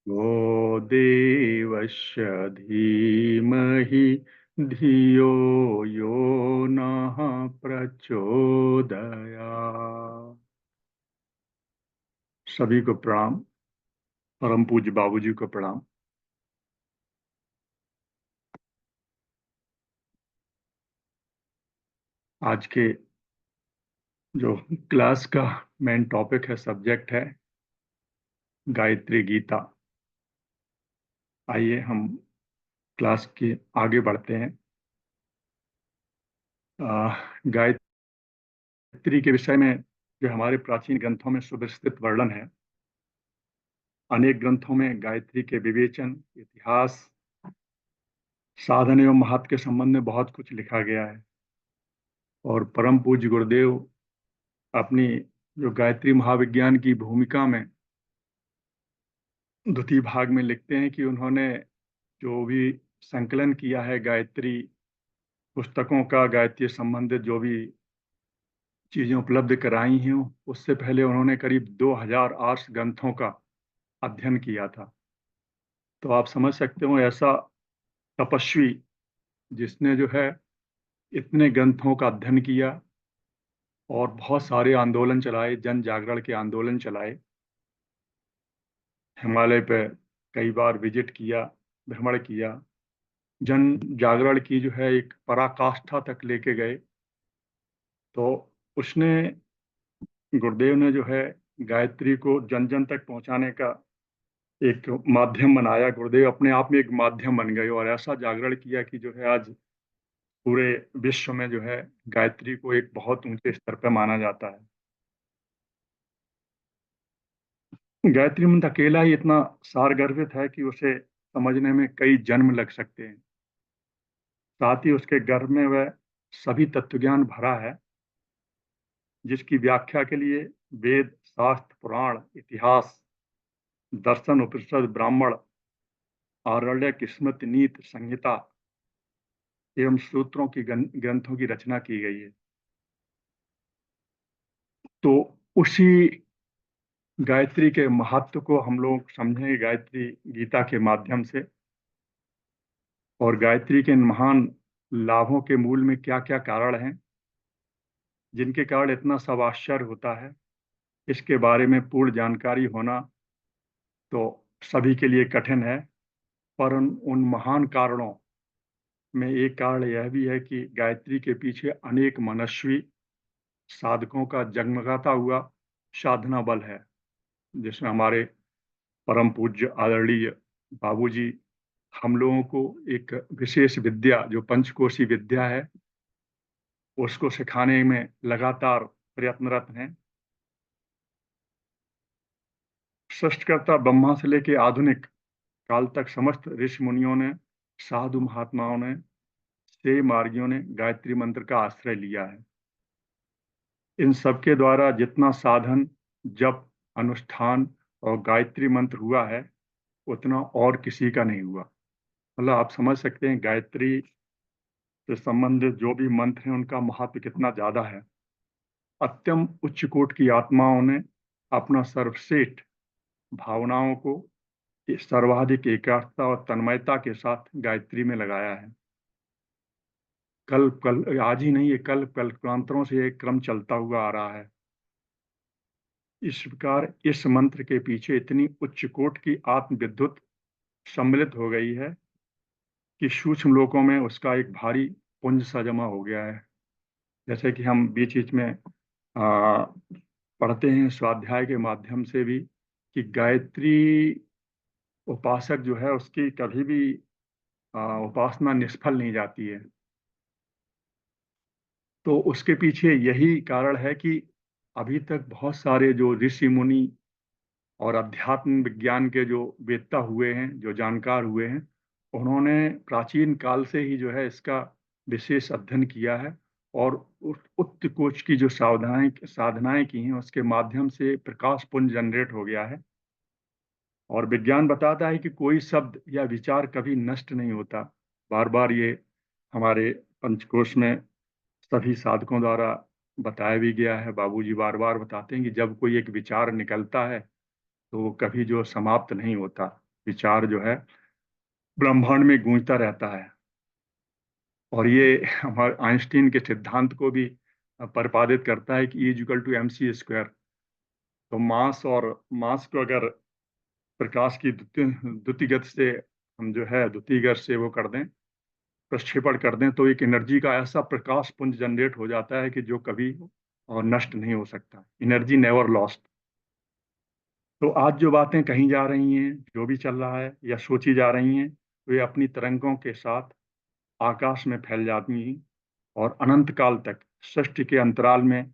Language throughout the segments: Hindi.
वो देवस्य धीमहि धियो यो नः प्रचोदयात्। सभी को प्रणाम। परम पूज्य बाबूजी को प्रणाम। आज के जो क्लास का मेन टॉपिक है, सब्जेक्ट है गायत्री गीता। आइए हम क्लास के आगे बढ़ते हैं। गायत्री के विषय में जो हमारे प्राचीन ग्रंथों में सुविस्तृत वर्णन है। अनेक ग्रंथों में गायत्री के विवेचन, इतिहास, साधन एवं महत्व के संबंध में बहुत कुछ लिखा गया है। और परम पूज्य गुरुदेव अपनी जो गायत्री महाविज्ञान की भूमिका में द्वितीय भाग में लिखते हैं कि उन्होंने जो भी संकलन किया है गायत्री पुस्तकों का, गायत्री संबंधित जो भी चीजें उपलब्ध कराई हैं, उससे पहले उन्होंने करीब 2008 ग्रंथों का अध्ययन किया था। तो आप समझ सकते हो ऐसा तपस्वी जिसने जो है इतने ग्रंथों का अध्ययन किया और बहुत सारे आंदोलन चलाए, जन जागरण के आंदोलन चलाए, हिमालय पे कई बार विजिट किया, भ्रमण किया, जन जागरण की जो है एक पराकाष्ठा तक लेके गए। तो उसने, गुरुदेव ने जो है गायत्री को जन जन तक पहुंचाने का एक माध्यम बनाया। गुरुदेव अपने आप में एक माध्यम बन गए और ऐसा जागरण किया कि जो है आज पूरे विश्व में जो है गायत्री को एक बहुत ऊंचे स्तर पर माना जाता है। गायत्री मंत्र अकेला ही इतना सारगर्भित है कि उसे समझने में कई जन्म लग सकते हैं। साथ ही उसके गर्भ में वह सभी तत्वज्ञान भरा है जिसकी व्याख्या के लिए वेद, शास्त्र, पुराण, इतिहास, दर्शन, उपनिषद, ब्राह्मण, आरण्यक, स्मृति, नीति, संहिता एवं सूत्रों की ग्रंथों की रचना की गई है। तो उसी गायत्री के महत्व को हम लोग समझेंगे गायत्री गीता के माध्यम से, और गायत्री के इन महान लाभों के मूल में क्या क्या कारण हैं जिनके कारण इतना सब आश्चर्य होता है। इसके बारे में पूर्ण जानकारी होना तो सभी के लिए कठिन है, पर उन महान कारणों में एक कारण यह भी है कि गायत्री के पीछे अनेक मनस्वी साधकों का जगमगाता हुआ साधना बल है, जिसमें हमारे परम पूज्य आदरणीय बाबूजी हम लोगों को एक विशेष विद्या, जो पंचकोशी विद्या है, उसको सिखाने में लगातार प्रयत्नरत हैं। सृष्टिकर्ता ब्रह्मा से लेकर आधुनिक काल तक समस्त ऋषि मुनियों ने, साधु महात्माओं ने, से मार्गियों ने गायत्री मंत्र का आश्रय लिया है। इन सबके द्वारा जितना साधन, जप, अनुष्ठान और गायत्री मंत्र हुआ है उतना और किसी का नहीं हुआ। मतलब आप समझ सकते हैं गायत्री से संबंधित जो भी मंत्र हैं उनका महत्व कितना ज्यादा है। अत्यंत उच्च कोटि की आत्माओं ने अपना सर्वश्रेष्ठ भावनाओं को सर्वाधिक एकाग्रता और तन्मयता के साथ गायत्री में लगाया है। कल्प कल आज ही नहीं, ये कल्प कल्पांतरों से ये क्रम चलता हुआ आ रहा है। इस प्रकार इस मंत्र के पीछे इतनी उच्च कोटि की आत्म विद्युत सम्मिलित हो गई है कि सूक्ष्म लोकों में उसका एक भारी पुंज सा जमा हो गया है। जैसे कि हम बीच बीच में पढ़ते हैं स्वाध्याय के माध्यम से भी कि गायत्री उपासक जो है उसकी कभी भी उपासना निष्फल नहीं जाती है। तो उसके पीछे यही कारण है कि अभी तक बहुत सारे जो ऋषि मुनि और अध्यात्म विज्ञान के जो वेत्ता हुए हैं, जो जानकार हुए हैं, उन्होंने प्राचीन काल से ही जो है इसका विशेष अध्ययन किया है और उत्कोच की जो साधनाएं की हैं उसके माध्यम से प्रकाश पुंज जनरेट हो गया है। और विज्ञान बताता है कि कोई शब्द या विचार कभी नष्ट नहीं होता। बार बार ये हमारे पंचकोश में सभी साधकों द्वारा बताया भी गया है। बाबूजी बार बार बताते हैं कि जब कोई एक विचार निकलता है तो वो कभी जो समाप्त नहीं होता, विचार जो है ब्रह्मांड में गूंजता रहता है। और ये हमारे आइंस्टीन के सिद्धांत को भी प्रतिपादित करता है कि E=mc²। तो मास को अगर प्रकाश की द्रुति गति से हम जो है द्रुति गति से वो कर दें, प्रक्षेपण कर दें, तो एक एनर्जी का ऐसा प्रकाश पुंज जनरेट हो जाता है कि जो कभी और नष्ट नहीं हो सकता। Energy never lost. तो आज जो बातें कही जा रही हैं, जो भी चल रहा है या सोची जा रही हैं, वे अपनी तरंगों के साथ आकाश में फैल जाती हैं और अनंत काल तक सृष्टि के अंतराल में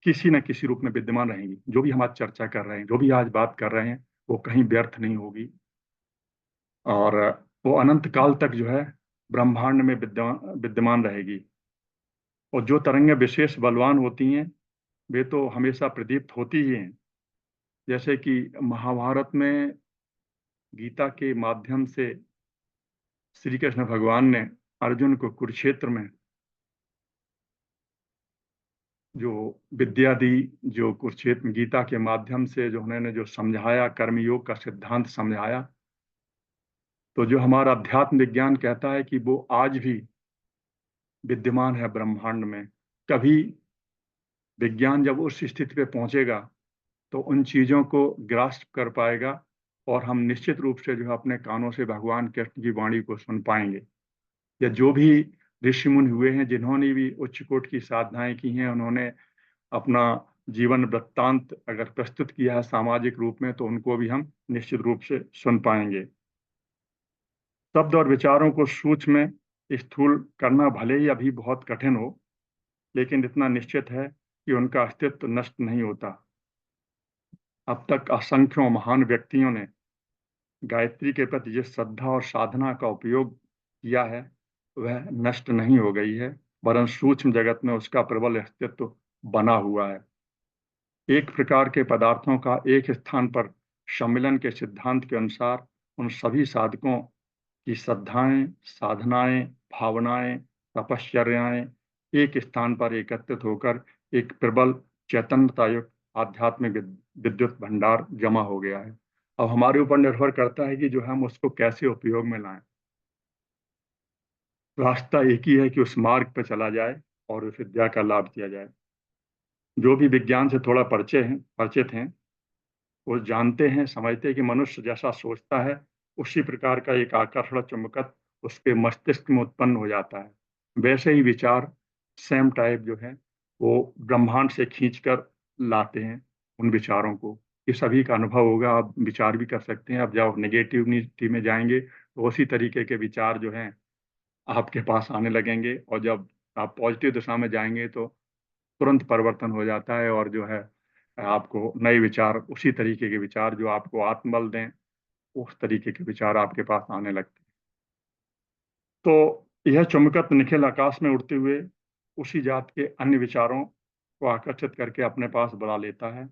किसी न किसी रूप में विद्यमान रहेंगी। जो भी हम आज चर्चा कर रहे हैं, जो भी आज बात कर रहे हैं, वो कहीं व्यर्थ नहीं होगी और वो अनंत काल तक जो है ब्रह्मांड में विद्यमान रहेगी। और जो तरंगें विशेष बलवान होती हैं, वे तो हमेशा प्रदीप्त होती ही हैं। जैसे कि महाभारत में गीता के माध्यम से श्री कृष्ण भगवान ने अर्जुन को कुरुक्षेत्र में जो विद्या दी, जो कुरुक्षेत्र गीता के माध्यम से जो उन्होंने जो समझाया, कर्मयोग का सिद्धांत समझाया, तो जो हमारा अध्यात्म विज्ञान कहता है कि वो आज भी विद्यमान है ब्रह्मांड में। कभी विज्ञान जब उस स्थिति पे पहुंचेगा तो उन चीजों को ग्रास्प कर पाएगा और हम निश्चित रूप से जो है अपने कानों से भगवान कृष्ण की वाणी को सुन पाएंगे। या जो भी ऋषि मुनि हुए हैं, जिन्होंने भी उच्च कोट की साधनाएं की हैं, उन्होंने अपना जीवन वृत्तांत अगर प्रस्तुत किया है सामाजिक रूप में, तो उनको भी हम निश्चित रूप से सुन पाएंगे। शब्द और विचारों को सूक्ष्म स्थूल करना भले ही अभी बहुत कठिन हो, लेकिन इतना निश्चित है कि उनका अस्तित्व नष्ट नहीं होता। अब तक असंख्यों महान व्यक्तियों ने गायत्री के प्रति जिस श्रद्धा और साधना का उपयोग किया है, वह नष्ट नहीं हो गई है, वरन सूक्ष्म जगत में उसका प्रबल अस्तित्व बना हुआ है। एक प्रकार के पदार्थों का एक स्थान पर सम्मिलन के सिद्धांत के अनुसार उन सभी साधकों की श्रद्धाएं, साधनाएं, भावनाएं, तपश्चर्याएं एक स्थान पर एकत्रित होकर एक प्रबल चैतन्यतायुक्त आध्यात्मिक विद्युत भंडार जमा हो गया है। अब हमारे ऊपर निर्भर करता है कि जो हम उसको कैसे उपयोग में लाएं। रास्ता एक ही है कि उस मार्ग पर चला जाए और उस विद्या का लाभ दिया जाए। जो भी विज्ञान से थोड़ा परिचित हैं, वो जानते हैं, समझते हैं कि मनुष्य जैसा सोचता है, उसी प्रकार का एक आकर्षण चुंबकत्व उसके मस्तिष्क में उत्पन्न हो जाता है। वैसे ही विचार सेम टाइप जो है वो ब्रह्मांड से खींचकर लाते हैं उन विचारों को। ये सभी का अनुभव होगा, आप विचार भी कर सकते हैं। अब जब आप नेगेटिविटी में जाएंगे तो उसी तरीके के विचार जो हैं आपके पास आने लगेंगे, और जब आप पॉजिटिव दिशा में जाएंगे तो तुरंत परिवर्तन हो जाता है और जो है आपको नए विचार, उसी तरीके के विचार जो आपको आत्मबल दें, उस तरीके के विचार आपके पास आने लगते हैं। तो यह चुंबकत्व निखिल आकाश में उड़ते हुए उसी जात के अन्य विचारों को आकर्षित करके अपने पास बुला लेता है,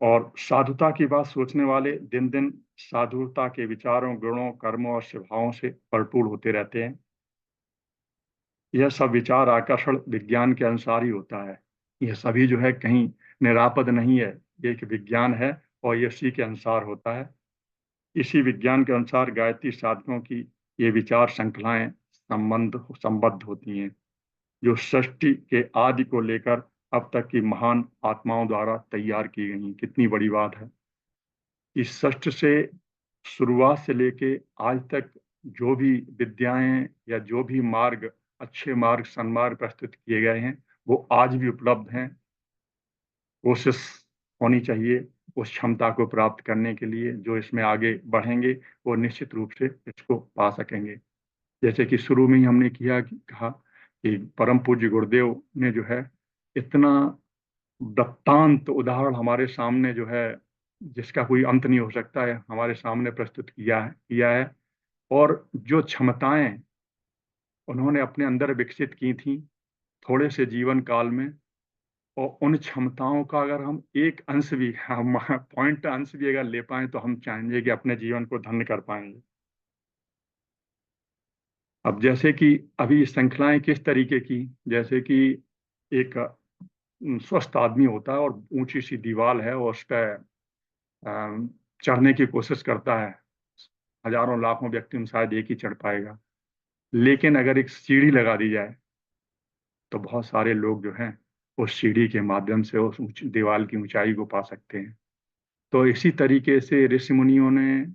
और साधुता की बात सोचने वाले दिन दिन साधुता के विचारों, गुणों, कर्मों और स्वभावों से भरपूर होते रहते हैं। यह सब विचार आकर्षण विज्ञान के अनुसार ही होता है। यह सभी जो है कहीं निरापद नहीं है, ये एक विज्ञान है और ये इसी के अनुसार होता है। इसी विज्ञान के अनुसार गायत्री साधकों की ये विचार श्रृंखलाएं संबद्ध होती हैं, जो सृष्टि के आदि को लेकर अब तक की महान आत्माओं द्वारा तैयार की गई हैं। कितनी बड़ी बात है। इस सृष्टि से शुरुआत से लेके आज तक जो भी विद्याएं या जो भी मार्ग, अच्छे मार्ग, सन्मार्ग प्रस्तुत किए गए हैं, वो आज भी उपलब्ध हैं। कोशिश होनी चाहिए उस क्षमता को प्राप्त करने के लिए। जो इसमें आगे बढ़ेंगे वो निश्चित रूप से इसको पा सकेंगे। जैसे कि शुरू में ही हमने कहा कि परम पूज्य गुरुदेव ने जो है इतना वृत्तांत उदाहरण हमारे सामने जो है, जिसका कोई अंत नहीं हो सकता है, हमारे सामने प्रस्तुत किया है। और जो क्षमताएं उन्होंने अपने अंदर विकसित की थी थोड़े से जीवन काल में, और उन क्षमताओं का अगर हम एक अंश भी, हम पॉइंट अंश भी अगर ले पाए, तो हम चाहेंगे कि अपने जीवन को धन्य कर पाएंगे। अब जैसे कि अभी श्रृंखलाएं किस तरीके की, जैसे कि एक स्वस्थ आदमी होता है और ऊंची सी दीवार है और उस पर चढ़ने की कोशिश करता है, हजारों लाखों व्यक्ति में शायद एक ही चढ़ पाएगा। लेकिन अगर एक सीढ़ी लगा दी जाए तो बहुत सारे लोग जो हैं उस सीढ़ी के माध्यम से उस दीवार की ऊंचाई को पा सकते हैं। तो इसी तरीके से ऋषि मुनियों ने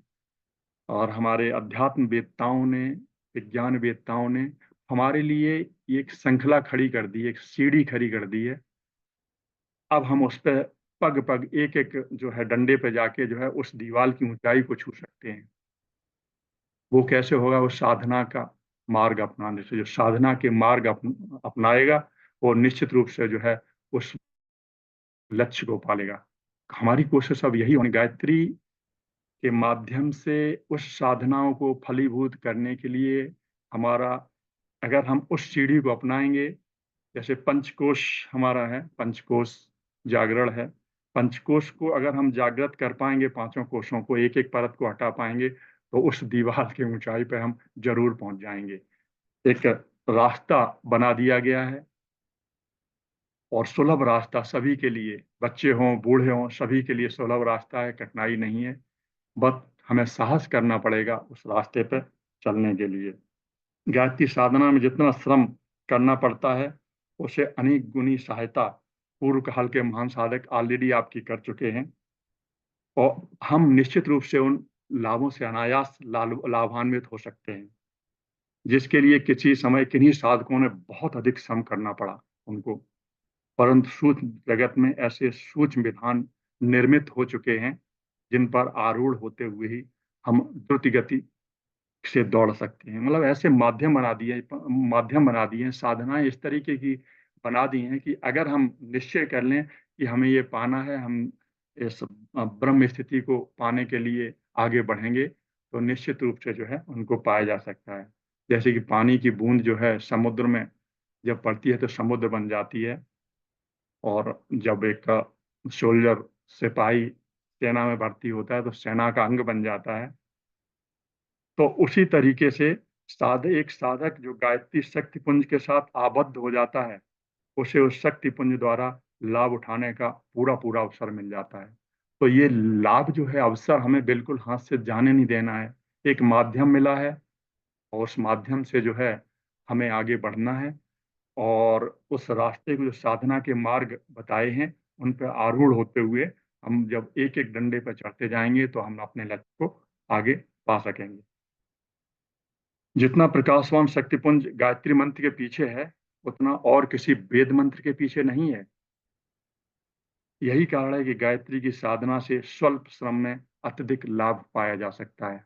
और हमारे अध्यात्म वेत्ताओं ने, विज्ञान वेत्ताओं ने हमारे लिए एक श्रृंखला खड़ी कर दी, एक सीढ़ी खड़ी कर दी है। अब हम उस पे पग पग एक एक जो है डंडे पे जाके जो है उस दीवार की ऊंचाई को छू सकते हैं। वो कैसे होगा? वो साधना का मार्ग अपनाने से। जो साधना के मार्ग अपनाएगा वो निश्चित रूप से जो है उस लक्ष्य को पालेगा। हमारी कोशिश अब यही होनी, गायत्री के माध्यम से उस साधनाओं को फलीभूत करने के लिए हमारा, अगर हम उस सीढ़ी को अपनाएंगे, जैसे पंचकोश हमारा है, पंचकोश जागरण है। पंचकोश को अगर हम जागृत कर पाएंगे, पांचों कोशों को, एक एक परत को हटा पाएंगे, तो उस दीवार की ऊंचाई पे हम जरूर पहुंच जाएंगे। एक रास्ता बना दिया गया है और सुलभ रास्ता सभी के लिए, बच्चे हों बूढ़े हों सभी के लिए सुलभ रास्ता है, कठिनाई नहीं है। बस हमें साहस करना पड़ेगा उस रास्ते पर चलने के लिए। गायत्री साधना में जितना श्रम करना पड़ता है उसे अनेक गुनी सहायता पूर्व काल के महान साधक ऑलरेडी आपकी कर चुके हैं, और हम निश्चित रूप से उन लाभों से अनायास लाभान्वित हो सकते हैं, जिसके लिए किसी समय किन्हीं साधकों ने बहुत अधिक श्रम करना पड़ा उनको। परंतु सूक्ष्म जगत में ऐसे सूक्ष्म विधान निर्मित हो चुके हैं जिन पर आरूढ़ होते हुए ही हम द्रुत गति से दौड़ सकते हैं। मतलब ऐसे माध्यम बना दिए हैं, साधनाएं इस तरीके की बना दी हैं कि अगर हम निश्चय कर लें कि हमें ये पाना है, हम इस ब्रह्म स्थिति को पाने के लिए आगे बढ़ेंगे, तो निश्चित रूप से जो है उनको पाया जा सकता है। जैसे कि पानी की बूंद जो है समुद्र में जब पड़ती है तो समुद्र बन जाती है, और जब एक सोल्जर, सिपाही सेना में भर्ती होता है तो सेना का अंग बन जाता है। तो उसी तरीके से एक साधक जो गायत्री शक्ति पुंज के साथ आबद्ध हो जाता है, उसे उस शक्ति पुंज द्वारा लाभ उठाने का पूरा पूरा अवसर मिल जाता है। तो ये लाभ जो है, अवसर हमें बिल्कुल हाथ से जाने नहीं देना है। एक माध्यम मिला है और उस माध्यम से जो है हमें आगे बढ़ना है, और उस रास्ते को, जो साधना के मार्ग बताए हैं, उन पर आरूढ़ होते हुए हम जब एक एक डंडे पर चढ़ते जाएंगे तो हम अपने लक्ष्य को आगे पा सकेंगे। जितना प्रकाशवान शक्तिपुंज गायत्री मंत्र के पीछे है, उतना और किसी वेद मंत्र के पीछे नहीं है। यही कारण है कि गायत्री की साधना से स्वल्प श्रम में अत्यधिक लाभ पाया जा सकता है।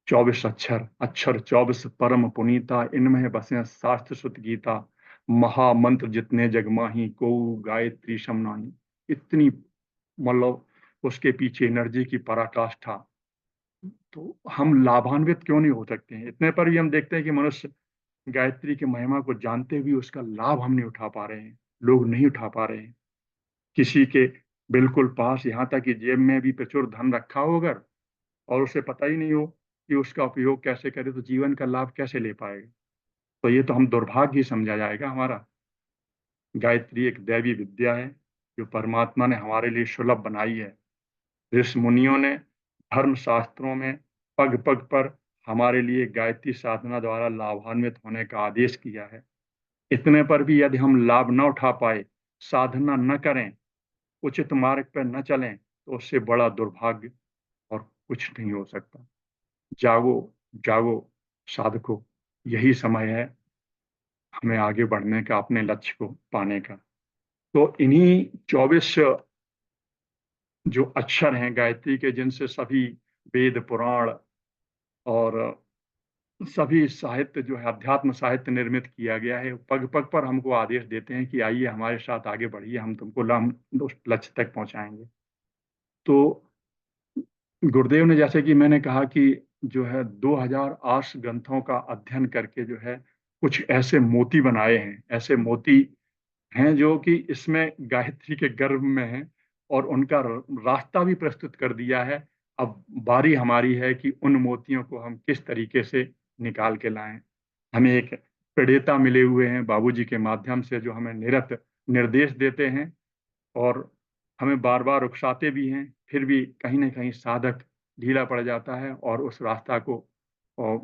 24 अक्षर, अक्षर 24 परम पुनीता, इनमें बसे शास्त्र सुत गीता, महामंत्र जितने जग माही को गायत्री सम नाही। इतनी, मतलब उसके पीछे एनर्जी की पराकाष्ठा, तो हम लाभान्वित क्यों नहीं हो सकते हैं? इतने पर भी हम देखते हैं कि मनुष्य गायत्री की महिमा को जानते हुए उसका लाभ हम नहीं उठा पा रहे हैं, लोग नहीं उठा पा रहे हैं। किसी के बिल्कुल पास, यहाँ तक कि जेब में भी प्रचुर धन रखा हो अगर, और उसे पता ही नहीं हो कि उसका उपयोग कैसे करे, तो जीवन का लाभ कैसे ले पाएगा? तो ये तो हम दुर्भाग्य ही समझा जाएगा हमारा। गायत्री एक दैवी विद्या है जो परमात्मा ने हमारे लिए सुलभ बनाई है। ऋषि मुनियों ने धर्म शास्त्रों में पग पग पर हमारे लिए गायत्री साधना द्वारा लाभान्वित होने का आदेश किया है। इतने पर भी यदि हम लाभ न उठा पाए, साधना न करें, उचित मार्ग पर न चलें, तो उससे बड़ा दुर्भाग्य और कुछ नहीं हो सकता। जागो, जागो साधको, यही समय है हमें आगे बढ़ने का, अपने लक्ष्य को पाने का। तो इन्हीं 24 जो अक्षर हैं गायत्री के, जिनसे सभी वेद पुराण और सभी साहित्य जो है, अध्यात्म साहित्य निर्मित किया गया है, पग पग पर हमको आदेश देते हैं कि आइए हमारे साथ आगे बढ़िए, हम तुमको हम उस लक्ष्य तक पहुंचाएंगे। तो गुरुदेव ने, जैसे कि मैंने कहा कि जो है 2008 ग्रंथों का अध्ययन करके जो है कुछ ऐसे मोती बनाए हैं, ऐसे मोती हैं जो कि इसमें गायत्री के गर्भ में हैं, और उनका रास्ता भी प्रस्तुत कर दिया है। अब बारी हमारी है कि उन मोतियों को हम किस तरीके से निकाल के लाएं। हमें एक प्रणेता मिले हुए हैं बाबूजी के माध्यम से, जो हमें निरत निर्देश देते हैं, और हमें बार बार उकसाते भी हैं, फिर भी कहीं ना कहीं साधक ढीला पड़ जाता है और उस रास्ता को और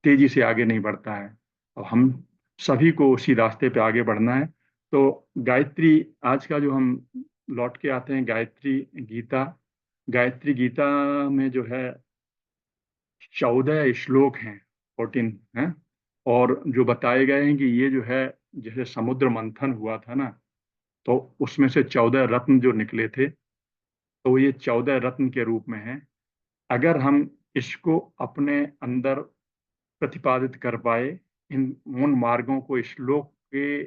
तेजी से आगे नहीं बढ़ता है। और हम सभी को उसी रास्ते पे आगे बढ़ना है। तो गायत्री, आज का जो हम लौट के आते हैं गायत्री गीता। गायत्री गीता में जो है 14 श्लोक हैं, 14 हैं। और जो बताए गए हैं कि ये जो है, जैसे समुद्र मंथन हुआ था ना, तो उसमें से 14 रत्न जो निकले थे, तो ये 14 रत्न के रूप में हैं। अगर हम इसको अपने अंदर प्रतिपादित कर पाए, इन उन मार्गों को श्लोक के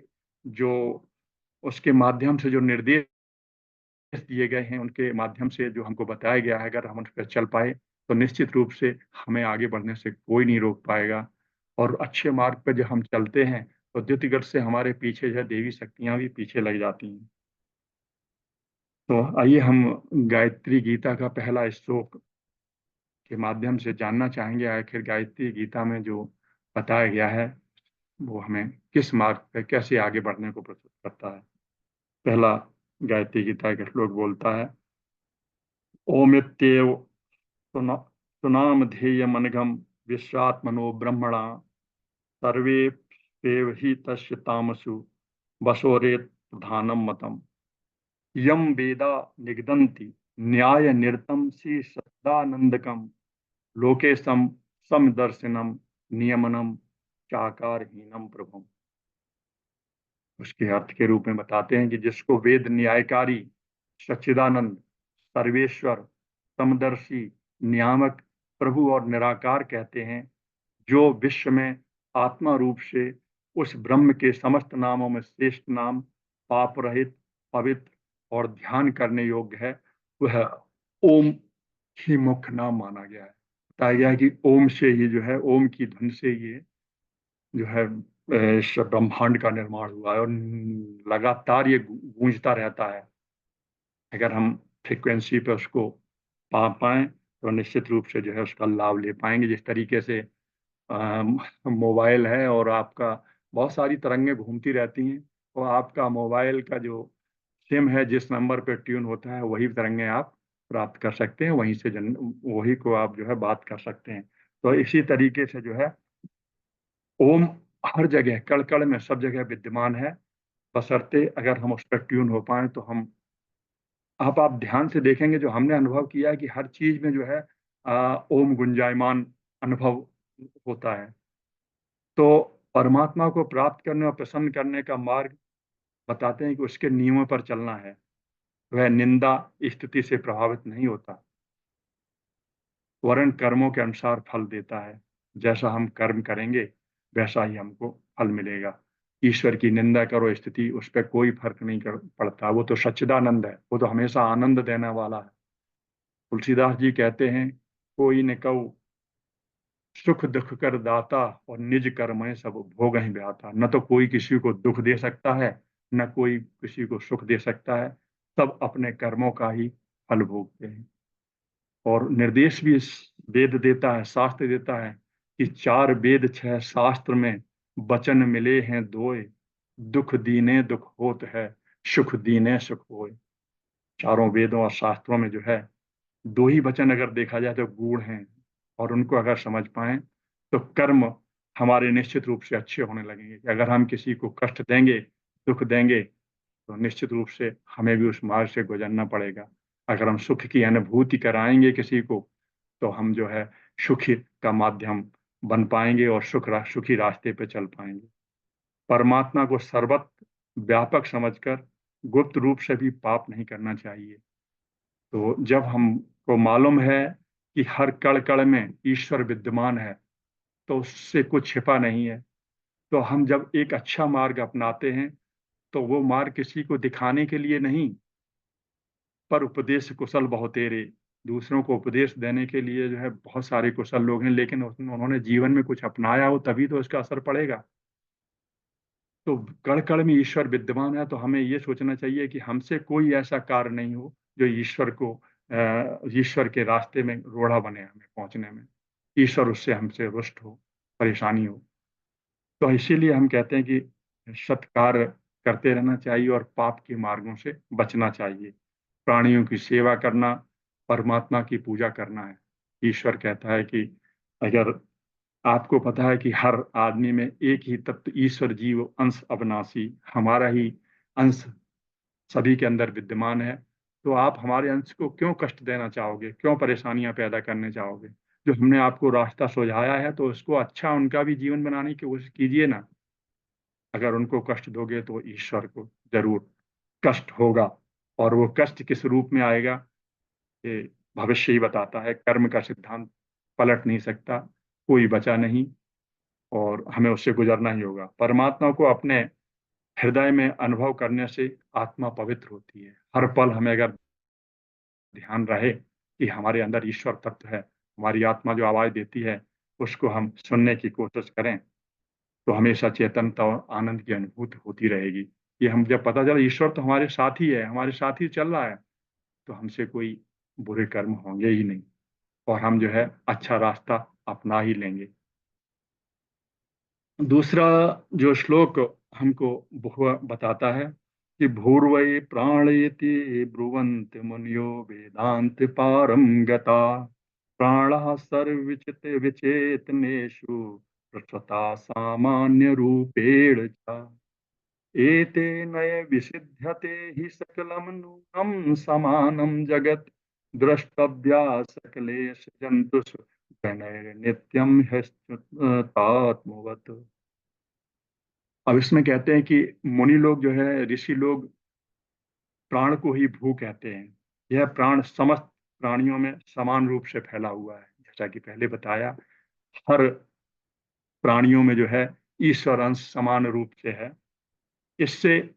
जो उसके माध्यम से जो निर्देश दिए गए हैं, उनके माध्यम से जो हमको बताया गया है, अगर हम उस पर चल पाए तो निश्चित रूप से हमें आगे बढ़ने से कोई नहीं रोक पाएगा। और अच्छे मार्ग पर जब हम चलते हैं तो द्युतिगत से हमारे पीछे जो है देवी शक्तियां भी पीछे लग जाती हैं। तो आइए हम गायत्री गीता का पहला श्लोक के माध्यम से जानना चाहेंगे, आखिर गायत्री गीता में जो बताया गया है वो हमें किस मार्ग पर कैसे आगे बढ़ने को प्रस्तुत करता है। पहला गायत्री गीता का श्लोक बोलता है, ओमित्येव सुनामधेयमनघम विश्वात्मनो ब्रह्मणा सर्वेप्येव हि तस्य तामसु वसोरेत प्रधानम मतम यम वेदा निगदन्ति न्याय निरतम सी सदानंदकम लोके समदर्शनम नियमनम चाकारहीनम प्रभुम। उसके अर्थ के रूप में बताते हैं कि जिसको वेद न्यायकारी, सच्चिदानंद, सर्वेश्वर, समदर्शी, नियामक, प्रभु और निराकार कहते हैं, जो विश्व में आत्मा रूप से उस ब्रह्म के समस्त नामों में श्रेष्ठ नाम, पाप रहित, पवित्र और ध्यान करने योग्य है, वह ओम ही मुख्य नाम माना गया है। बताया गया है कि ओम से ही जो है, ओम की धुन से ये जो है इस ब्रह्मांड का निर्माण हुआ है और लगातार ये गूंजता रहता है। अगर हम फ्रिक्वेंसी पे उसको पा पाए तो निश्चित रूप से जो है उसका लाभ ले पाएंगे। जिस तरीके से मोबाइल है और आपका बहुत सारी तरंगें घूमती रहती हैं, तो आपका मोबाइल का जो सिम है, जिस नंबर पे ट्यून होता है, वही तरंगें आप प्राप्त कर सकते हैं, वहीं से वही को आप जो है बात कर सकते हैं। तो इसी तरीके से जो है ओम हर जगह, कण कण में, सब जगह विद्यमान है। बशर्ते अगर हम उस पर ट्यून हो पाए तो हम, आप ध्यान से देखेंगे, जो हमने अनुभव किया है कि हर चीज में जो है ओम गुंजायमान अनुभव होता है। तो परमात्मा को प्राप्त करने और प्रसन्न करने का मार्ग बताते हैं कि उसके नियमों पर चलना है। वह निंदा स्तुति से प्रभावित नहीं होता, वरन कर्मों के अनुसार फल देता है। जैसा हम कर्म करेंगे वैसा ही हमको फल मिलेगा। ईश्वर की निंदा करो, स्तुति, उस पर कोई फर्क नहीं पड़ता। वो तो सच्चिदानंद है, वो तो हमेशा आनंद देने वाला है। तुलसीदास जी कहते हैं, कोई न कऊ सुख दुख कर दाता और निज कर्म सब भोग ही ब्याता। न तो कोई किसी को दुख दे सकता है, न कोई किसी को सुख दे सकता है। सब अपने कर्मों का ही फल भोगते हैं। और निर्देश भी इस वेद देता है, शास्त्र देता है कि 4 वेद 6 शास्त्र में वचन मिले हैं दोए, दुख दीने दुख होत है, सुख दीने सुख होए। चारों वेदों और शास्त्रों में जो है दो ही वचन अगर देखा जाए तो गूढ़ हैं, और उनको अगर समझ पाए तो कर्म हमारे निश्चित रूप से अच्छे होने लगेंगे। कि अगर हम किसी को कष्ट देंगे, दुख देंगे, तो निश्चित रूप से हमें भी उस मार्ग से गुजरना पड़ेगा। अगर हम सुख की अनुभूति कराएंगे किसी को, तो हम जो है सुखी का माध्यम बन पाएंगे और सुखी रास्ते पे चल पाएंगे। परमात्मा को सर्वत्र व्यापक समझकर गुप्त रूप से भी पाप नहीं करना चाहिए। तो जब हमको मालूम है कि हर कण कण में ईश्वर विद्यमान है, तो उससे कुछ छिपा नहीं है, तो हम जब एक अच्छा मार्ग अपनाते हैं तो वो मार्ग किसी को दिखाने के लिए नहीं, पर उपदेश कुशल बहुतेरे, दूसरों को उपदेश देने के लिए जो है बहुत सारे कुशल लोग हैं, लेकिन उन्होंने जीवन में कुछ अपनाया हो तभी तो इसका असर पड़ेगा। तो कण कण में ईश्वर विद्यमान है, तो हमें ये सोचना चाहिए कि हमसे कोई ऐसा कार्य नहीं हो जो ईश्वर के रास्ते में रोड़ा बने हमें पहुंचने में, ईश्वर उससे हमसे रुष्ट हो, परेशानी हो। तो इसीलिए हम कहते हैं कि सत्कार्य करते रहना चाहिए और पाप के मार्गों से बचना चाहिए। प्राणियों की सेवा करना, परमात्मा की पूजा करना है। ईश्वर कहता है कि अगर आपको पता है कि हर आदमी में एक ही तत्व ईश्वर जीव अंश अविनाशी हमारा ही अंश सभी के अंदर विद्यमान है, तो आप हमारे अंश को क्यों कष्ट देना चाहोगे, क्यों परेशानियां पैदा करने चाहोगे? जो हमने आपको रास्ता सुझाया है तो उसको अच्छा उनका भी जीवन बनाने की कोशिश कीजिए ना। अगर उनको कष्ट दोगे तो ईश्वर को जरूर कष्ट होगा, और वो कष्ट किस रूप में आएगा ये भविष्य ही बताता है। कर्म का सिद्धांत पलट नहीं सकता, कोई बचा नहीं, और हमें उससे गुजरना ही होगा। परमात्मा को अपने हृदय में अनुभव करने से आत्मा पवित्र होती है। हर पल हमें अगर ध्यान रहे कि हमारे अंदर ईश्वर तत्व है, हमारी आत्मा जो आवाज देती है उसको हम सुनने की कोशिश करें, तो हमेशा चेतनता और आनंद की अनुभूति होती रहेगी। कि हम जब पता चला ईश्वर तो हमारे साथ ही है, हमारे साथ ही चल रहा है, तो हमसे कोई बुरे कर्म होंगे ही नहीं, और हम जो है अच्छा रास्ता अपना ही लेंगे। दूसरा जो श्लोक हमको बताता है कि भूर्वै प्राणयति ब्रुवन्ति मुनियो वेदांत पारम गता प्राणः सर्वविचित विचेतनेषु प्रसता सामान्य रूपेण च एतेनैव विसिध्यते हि सकलं नूनं समानं जगत् द्रष्टव्या सकलेषु जन्तुषु जनैर्नित्यं ह्यस्त्वतात्मवत्। अब इसमें कहते हैं कि मुनि लोग जो है, ऋषि लोग प्राण को ही भू कहते हैं। यह प्राण समस्त प्राणियों में समान रूप से फैला हुआ है। जैसा कि पहले बताया, हर प्राणियों में जो है ईश्वर अंश समान रूप से है। इससे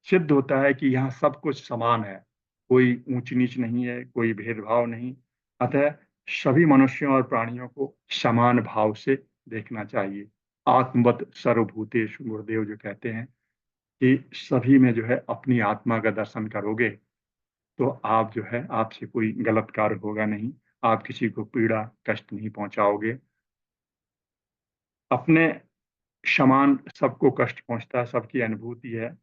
सिद्ध होता है कि यहाँ सब कुछ समान है, कोई ऊंच नीच नहीं है, कोई भेदभाव नहीं। अतः सभी मनुष्यों और प्राणियों को समान भाव से देखना चाहिए। आत्मवत सर्वभूतेषु, गुरुदेव जो कहते हैं कि सभी में जो है अपनी आत्मा का दर्शन करोगे तो आप जो है आपसे कोई गलत कार्य होगा नहीं, आप किसी को पीड़ा कष्ट नहीं पहुंचाओगे। अपने समान सबको कष्ट पहुंचता है, सबकी अनुभूति है,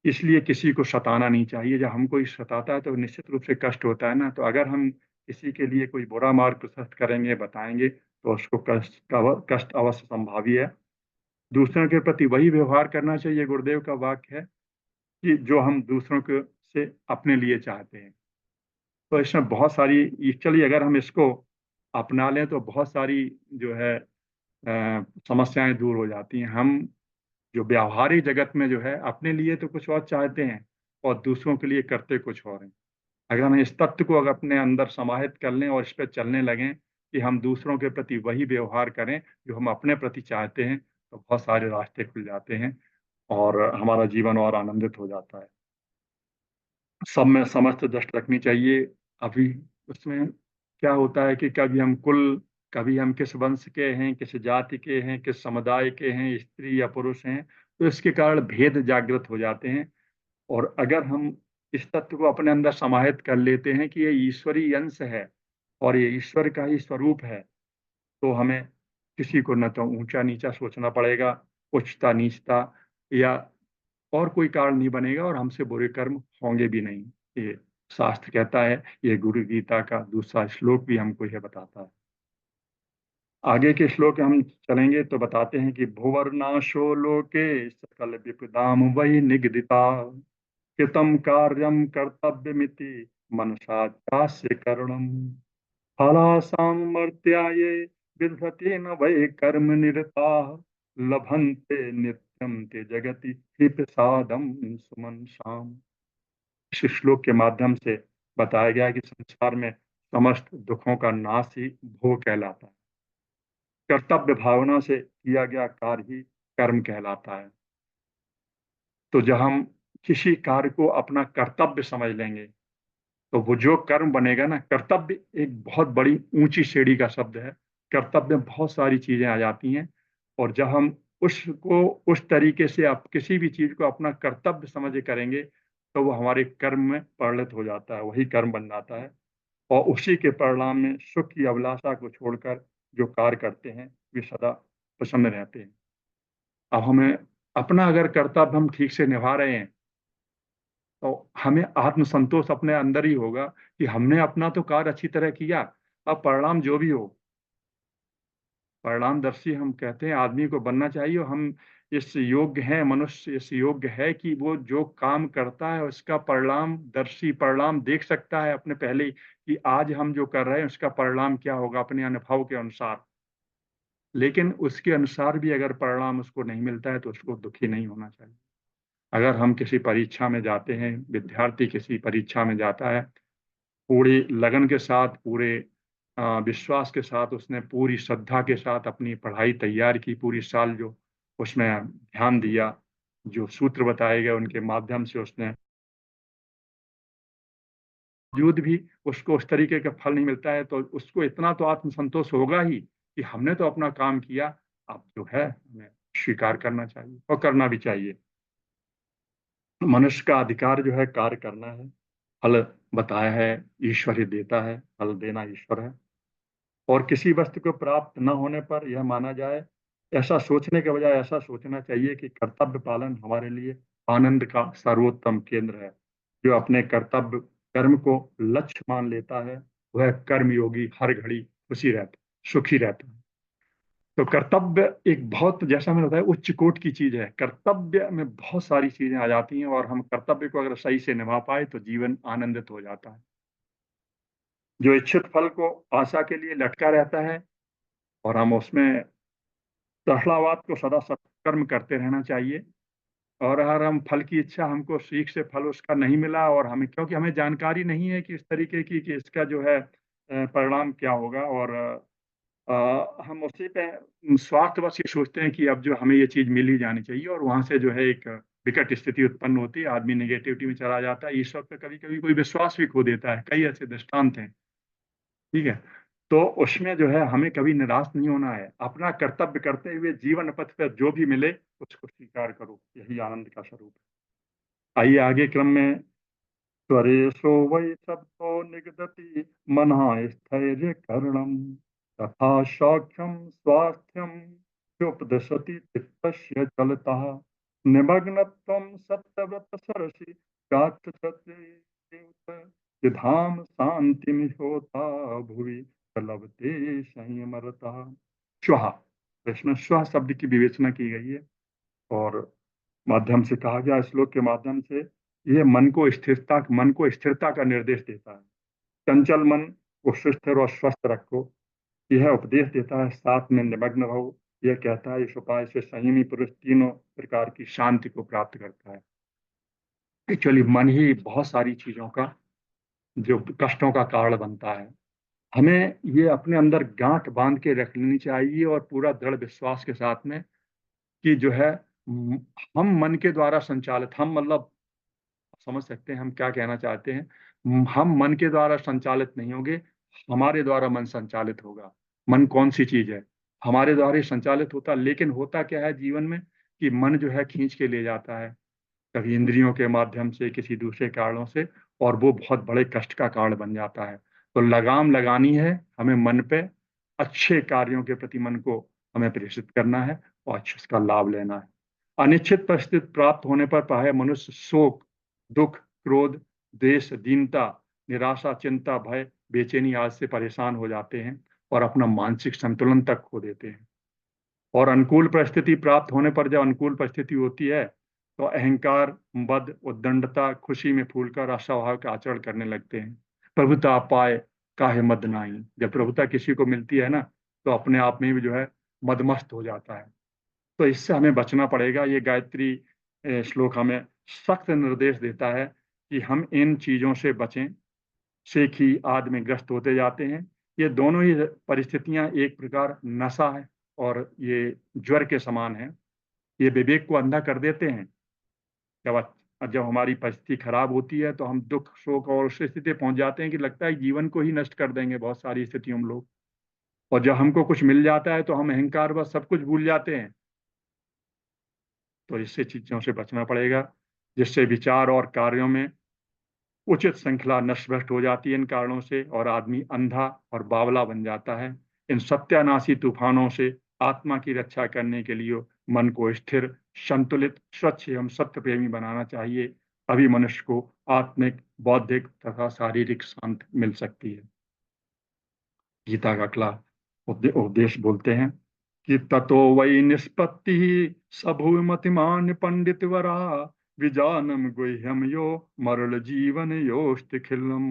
इसलिए किसी को सताना नहीं चाहिए। जब हम कोई सताता है तो निश्चित रूप से कष्ट होता है ना, तो अगर हम किसी के लिए कोई बुरा मार्ग प्रशस्त करेंगे, बताएंगे, तो उसको कष्ट अवश्य संभावी है। दूसरों के प्रति वही व्यवहार करना चाहिए, गुरुदेव का वाक्य है कि जो हम दूसरों के से अपने लिए चाहते हैं। तो इसमें बहुत सारी, चलिए अगर हम इसको अपना लें तो बहुत सारी जो है समस्याएं दूर हो जाती हैं। हम जो व्यावहारिक जगत में जो है अपने लिए तो कुछ और चाहते हैं और दूसरों के लिए करते कुछ और हैं। अगर हम इस तत्व को अगर अपने अंदर समाहित कर लें और इस पर चलने लगें कि हम दूसरों के प्रति वही व्यवहार करें जो हम अपने प्रति चाहते हैं, तो बहुत सारे रास्ते खुल जाते हैं और हमारा जीवन और आनंदित हो जाता है। सब में समस्त दृष्टि रखनी चाहिए। अभी उसमें क्या होता है कि कभी हम किस वंश के हैं, किस जाति के हैं, किस समुदाय के हैं, स्त्री या पुरुष हैं, तो इसके कारण भेद जागृत हो जाते हैं। और अगर हम इस तत्व को अपने अंदर समाहित कर लेते हैं कि ये ईश्वरीय अंश है और ये ईश्वर का ही स्वरूप है, तो हमें किसी को न तो ऊंचा नीचा सोचना पड़ेगा, उच्चता नीचता या और कोई कारण नहीं बनेगा, और हमसे बुरे कर्म होंगे भी नहीं। ये शास्त्र कहता है, ये गुरु गीता का दूसरा श्लोक भी हमको यह बताता है। आगे के श्लोक हम चलेंगे तो बताते हैं कि भुवर्नाशो लोके सकल विपदाम वही निगदिता कृतम कार्यम कर्तव्यमिति मनसा चास्य करणम फलासां मर्त्याये विदधते न वै कर्म निरता लभन्ते नित्यं ते जगति हि प्रसादम सुमन शाम। इस श्लोक के माध्यम से बताया गया है कि संसार में समस्त दुखों का नाश ही भोग कहलाता है। कर्तव्य भावना से किया गया कार्य ही कर्म कहलाता है। तो जब हम किसी कार्य को अपना कर्तव्य समझ लेंगे तो वो जो कर्म बनेगा ना, कर्तव्य एक बहुत बड़ी ऊंची श्रेणी का शब्द है। कर्तव्य में बहुत सारी चीजें आ जाती हैं, और जब हम उसको उस तरीके से आप किसी भी चीज को अपना कर्तव्य समझ के करेंगे तो वो हमारे कर्म में परिणत हो जाता है, वही कर्म बन जाता है। और उसी के परिणाम में सुख की अभिलाषा को छोड़कर जो कार्य करते हैं वे सदा प्रसन्न रहते हैं। अब हमें अपना अगर कर्तव्य हम ठीक से निभा रहे हैं तो हमें आत्मसंतोष अपने अंदर ही होगा कि हमने अपना तो कार्य अच्छी तरह किया। अब परिणाम जो भी हो, परिणामदर्शी हम कहते हैं आदमी को बनना चाहिए, और हम इस योग्य हैं, मनुष्य इस योग्य है कि वो जो काम करता है उसका परिणामदर्शी, परिणाम देख सकता है अपने पहले ही कि आज हम जो कर रहे हैं उसका परिणाम क्या होगा अपने अनुभव के अनुसार। लेकिन उसके अनुसार भी अगर परिणाम उसको नहीं मिलता है तो उसको दुखी नहीं होना चाहिए। अगर हम किसी परीक्षा में जाते हैं, विद्यार्थी किसी परीक्षा में जाता है, पूरी लगन के साथ, पूरे विश्वास के साथ, उसने पूरी श्रद्धा के साथ अपनी पढ़ाई तैयार की, पूरी साल जो उसमें ध्यान दिया, जो सूत्र बताए गए उनके माध्यम से उसने, बावजूद भी उसको उस तरीके का फल नहीं मिलता है, तो उसको इतना तो आत्मसंतोष होगा ही कि हमने तो अपना काम किया, अब जो है हमें स्वीकार करना चाहिए और करना भी चाहिए। मनुष्य का अधिकार जो है कार्य करना है। फल बताया है ईश्वर ही देता है, फल देना ईश्वर है। और किसी वस्तु को प्राप्त न होने पर यह माना जाए, ऐसा सोचने के बजाय ऐसा सोचना चाहिए कि कर्तव्य पालन हमारे लिए आनंद का सर्वोत्तम केंद्र है। जो अपने कर्तव्य कर्म को लक्ष्य मान लेता है, वह कर्मयोगी हर घड़ी खुशी रहता, सुखी रहता है। तो कर्तव्य एक बहुत, जैसा मैंने बताया, उच्च कोटि की चीज है। कर्तव्य में बहुत सारी चीजें आ जाती हैं, और हम कर्तव्य को अगर सही से निभा पाए तो जीवन आनंदित हो जाता है। जो इच्छित फल को आशा के लिए लटका रहता है, और हम उसमें टहलावाद को सदा सत्कर्म करते रहना चाहिए। और अगर हम फल की इच्छा, हमको सीख से फल उसका नहीं मिला, और हमें, क्योंकि हमें जानकारी नहीं है कि इस तरीके की कि इसका जो है परिणाम क्या होगा, और हम उसी पे स्वार्थवश ये सोचते हैं कि अब जो हमें ये चीज मिल ही जानी चाहिए, और वहां से जो है एक विकट स्थिति उत्पन्न होती है, आदमी नेगेटिविटी में चला जाता है, ईश्वर पे कभी कभी कोई विश्वास भी खो देता है। कई ऐसे दृष्टांत हैं। ठीक है। तो उसमें जो है हमें कभी निराश नहीं होना है, अपना कर्तव्य करते हुए जीवन पथ पर जो भी मिले उसको स्वीकार करो, यही आनंद का स्वरूप है। आइए आगे क्रम में, त्वरेशो वै शब्दो निगदति मनः स्थैर्य करणम तथा सौख्यम स्वास्थ्यम चोपदशति चित्तस्य चलतः निमग्नत्वं सत्यव्रत सरसि धाम शांति होता भुवि लभते संयमरतः। श्वः, प्रश्न श्वः शब्द की विवेचना की गई है, और माध्यम से कहा गया, श्लोक के माध्यम से यह मन को स्थिरता का निर्देश देता है। चंचल मन को सुस्थिर और स्वस्थ रखो, यह उपदेश देता है। साथ में निमग्न रहो, यह कहता है। इस उपाय से संयमी पुरुष तीनों प्रकार की शांति को प्राप्त करता है। एक्चुअली मन ही बहुत सारी चीजों का, जो कष्टों का कारण बनता है। हमें ये अपने अंदर गांठ बांध के रख लेनी चाहिए, और पूरा दृढ़ विश्वास के साथ में कि जो है म- हम मन के द्वारा संचालित, हम मतलब समझ सकते हैं हम क्या कहना चाहते हैं। हम मन के द्वारा संचालित नहीं होंगे, हमारे द्वारा मन संचालित होगा। मन कौन सी चीज है, हमारे द्वारा ही संचालित होता। लेकिन होता क्या है जीवन में कि मन जो है खींच के ले जाता है, कभी इंद्रियों के माध्यम से, किसी दूसरे कारणों से, और वो बहुत बड़े कष्ट का कारण बन जाता है। तो लगाम लगानी है हमें मन पे, अच्छे कार्यों के प्रति मन को हमें प्रेषित करना है, और अच्छे उसका लाभ लेना है। अनिश्चित परिस्थिति प्राप्त होने पर पाए मनुष्य शोक, दुख, क्रोध, द्वेष, दीनता, निराशा, चिंता, भय, बेचैनी आदि से परेशान हो जाते हैं, और अपना मानसिक संतुलन तक खो देते हैं। और अनुकूल परिस्थिति प्राप्त होने पर, जब अनुकूल परिस्थिति होती है, तो अहंकार, मद, उद्दंडता, खुशी में फूलकर अस्वाभाविक आचरण करने लगते हैं। प्रभुता पाए काहे मद नाही, जब प्रभुता किसी को मिलती है ना, तो अपने आप में भी जो है मदमस्त हो जाता है। तो इससे हमें बचना पड़ेगा। ये गायत्री श्लोक हमें सख्त निर्देश देता है कि हम इन चीजों से बचें। शेखी आदि में ग्रस्त होते जाते हैं। ये दोनों ही परिस्थितियां एक प्रकार नशा है, और ये ज्वर के समान है। ये विवेक को अंधा कर देते हैं। जब हमारी परिस्थिति खराब होती है तो हम दुख, शोक और उस स्थिति पहुंच जाते हैं कि लगता है जीवन को ही नष्ट कर देंगे बहुत सारी स्थितियों में लोग। और जब हमको कुछ मिल जाता है तो हम अहंकार बस सब कुछ भूल जाते हैं। तो इससे चीजों से बचना पड़ेगा, जिससे विचार और कार्यों में उचित श्रृंखला नष्ट भ्रष्ट हो जाती है इन कारणों से, और आदमी अंधा और बावला बन जाता है। इन सत्यानाशी तूफानों से आत्मा की रक्षा करने के लिए मन को स्थिर, संतुलित, स्वच्छ एवं सत्य प्रेमी बनाना चाहिए। तभी मनुष्य को आत्मिक, बौद्धिक तथा शारीरिक शांति मिल सकती है। गीता का अगला उपदेश बोलते हैं कि ततो वै निष्पत्ति सभुमतिमान पंडित वरा विजानम गुह्यम यो मरल जीवन योस्त खिलम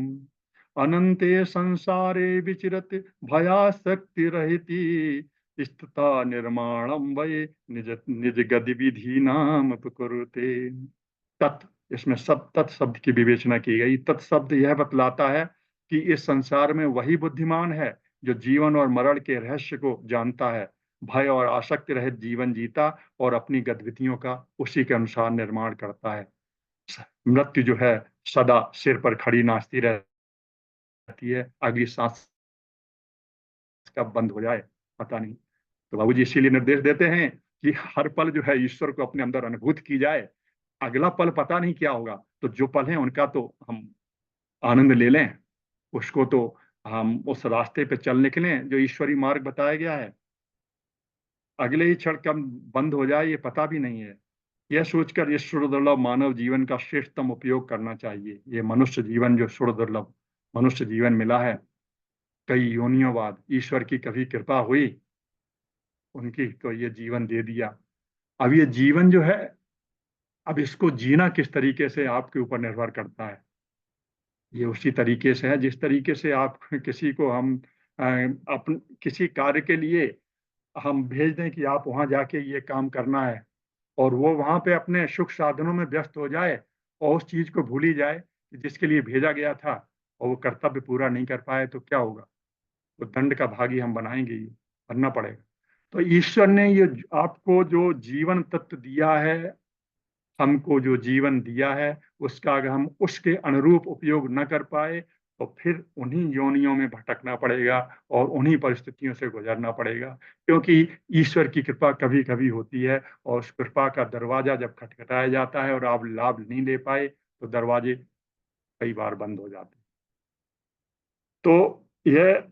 अनंते संसारे विचरत भयाशक्ति रहिति स्थिता निर्माणम वै निज निज गतिविधि नाम कुरुते। तत्, इसमें सब तत् शब्द की विवेचना की गई। तत् शब्द यह बतलाता है कि इस संसार में वही बुद्धिमान है जो जीवन और मरण के रहस्य को जानता है, भय और आसक्ति रहित जीवन जीता और अपनी गतिविधियों का उसी के अनुसार निर्माण करता है। मृत्यु जो है सदा सिर पर खड़ी नाचती रहती है, अगली सांस कब बंद हो जाए पता नहीं। तो बाबूजी इसीलिए निर्देश देते हैं कि हर पल जो है ईश्वर को अपने अंदर अनुभूत की जाए। अगला पल पता नहीं क्या होगा, तो जो पल है उनका तो हम आनंद ले लें, उसको तो हम उस रास्ते पे चल निकलें जो ईश्वरी मार्ग बताया गया है। अगले ही क्षण कब बंद हो जाए ये पता भी नहीं है। यह सोचकर इस सुर दुर्लभ मानव जीवन का श्रेष्ठतम उपयोग करना चाहिए। ये मनुष्य जीवन जो सुर दुर्लभ मनुष्य जीवन मिला है, कई योनियों बाद ईश्वर की कभी कृपा हुई उनकी, तो ये जीवन दे दिया। अब ये जीवन जो है, अब इसको जीना किस तरीके से आपके ऊपर निर्भर करता है। ये उसी तरीके से है जिस तरीके से आप किसी को हम अपन किसी कार्य के लिए हम भेज दें कि आप वहां जाके ये काम करना है, और वो वहां पे अपने सुख साधनों में व्यस्त हो जाए और उस चीज को भूल ही जाए कि जिसके लिए भेजा गया था, और वो कर्तव्य पूरा नहीं कर पाए तो क्या होगा। तो दंड का भागी हम बनाएंगे, ही बनना पड़ेगा। तो ईश्वर ने ये आपको जो जीवन तत्व दिया है, हमको जो जीवन दिया है, उसका अगर हम उसके अनुरूप उपयोग न कर पाए तो फिर उन्हीं योनियों में भटकना पड़ेगा और उन्हीं परिस्थितियों से गुजरना पड़ेगा। क्योंकि ईश्वर की कृपा कभी कभी होती है, और उस कृपा का दरवाजा जब खटखटाया जाता है और आप लाभ नहीं ले पाए तो दरवाजे कई बार बंद हो जाते हैं। तो यह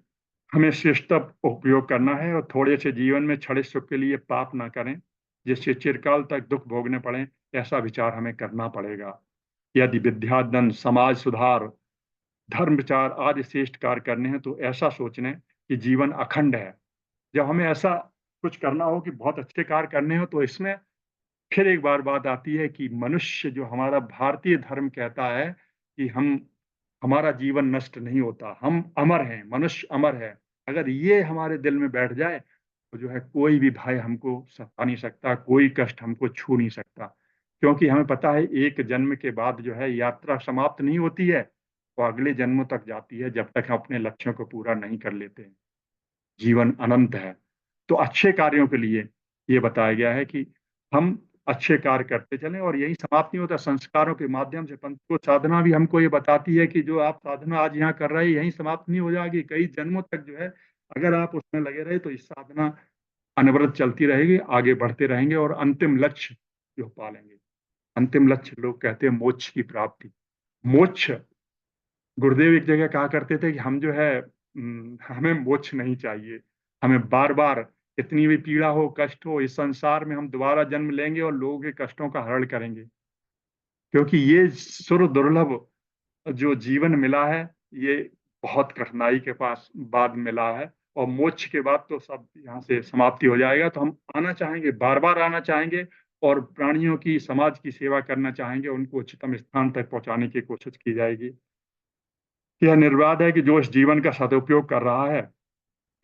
हमें श्रेष्ठ उपयोग करना है, और थोड़े से जीवन में क्षणिक सुख के लिए पाप ना करें जिससे चिरकाल तक दुख भोगने पड़े, ऐसा विचार हमें करना पड़ेगा। यदि विद्या धन समाज सुधार धर्म विचार आदि श्रेष्ठ कार्य करने हैं तो ऐसा सोचने कि जीवन अखंड है। जब हमें ऐसा कुछ करना हो कि बहुत अच्छे कार्य करने हो, तो इसमें फिर एक बार बात आती है कि मनुष्य जो हमारा भारतीय धर्म कहता है कि हम हमारा जीवन नष्ट नहीं होता, हम अमर हैं, मनुष्य अमर है। अगर ये हमारे दिल में बैठ जाए तो जो है कोई भी भय हमको सता नहीं सकता, कोई कष्ट हमको छू नहीं सकता। क्योंकि हमें पता है एक जन्म के बाद जो है यात्रा समाप्त नहीं होती है, वो अगले जन्मों तक जाती है जब तक हम अपने लक्ष्यों को पूरा नहीं कर लेते हैं। जीवन अनंत है। तो अच्छे कार्यों के लिए ये बताया गया है कि हम अच्छे कार्य करते चलें, और यही समाप्त नहीं होता, संस्कारों के माध्यम से पंथ को साधना भी हमको ये बताती है कि जो आप साधना आज यहाँ कर रहे हैं यही समाप्त नहीं हो जाएगी, कई जन्मों तक जो है अगर आप उसमें लगे रहे तो इस साधना अनवरत चलती रहेगी, आगे बढ़ते रहेंगे और अंतिम लक्ष्य जो पालेंगे। अंतिम लक्ष्य लोग कहते हैं मोक्ष की प्राप्ति। मोक्ष, गुरुदेव एक जगह कहा करते थे कि हम जो है हमें मोक्ष नहीं चाहिए, हमें बार बार कितनी भी पीड़ा हो कष्ट हो इस संसार में हम दोबारा जन्म लेंगे और लोगों के कष्टों का हरण करेंगे। क्योंकि ये सुर दुर्लभ जो जीवन मिला है, ये बहुत कठिनाई के पास बाद मिला है, और मोक्ष के बाद तो सब यहाँ से समाप्ति हो जाएगा। तो हम आना चाहेंगे, बार बार आना चाहेंगे, और प्राणियों की समाज की सेवा करना चाहेंगे, उनको उच्चतम स्थान तक पहुंचाने की कोशिश की जाएगी। यह निर्वाद है कि जो इस जीवन का सदुपयोग कर रहा है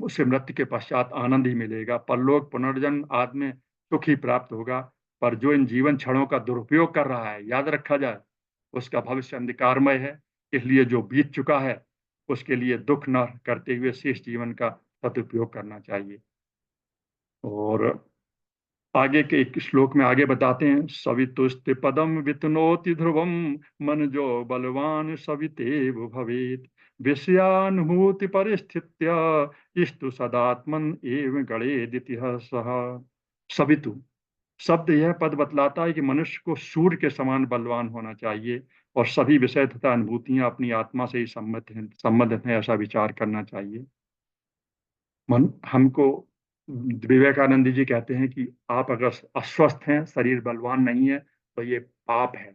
उसे मृत्यु के पश्चात आनंद ही मिलेगा, परलोक पुनर्जन्म आदि में सुख ही प्राप्त होगा। पर जो इन जीवन क्षणों का दुरुपयोग कर रहा है, याद रखा जाए उसका भविष्य अंधकारमय है। इसलिए जो बीत चुका है उसके लिए दुख न करते हुए शेष जीवन का सदुपयोग करना चाहिए। और आगे के एक श्लोक में आगे बताते हैं, सवितुस्ते पदम वितनोति ध्रुवम मन जो बलवान सवितेव भवेत विषयानुभूति परिस्थित्य इस्तु सदात्मन एवं गणेदिति सह। सवितु शब्द यह पद बतलाता है कि मनुष्य को सूर्य के समान बलवान होना चाहिए, और सभी विषय तथा अनुभूतियां अपनी आत्मा से ही संबंधित हैं, ऐसा विचार करना चाहिए। मन हमको विवेकानंद जी कहते हैं कि आप अगर अस्वस्थ हैं, शरीर बलवान नहीं है, तो ये पाप है।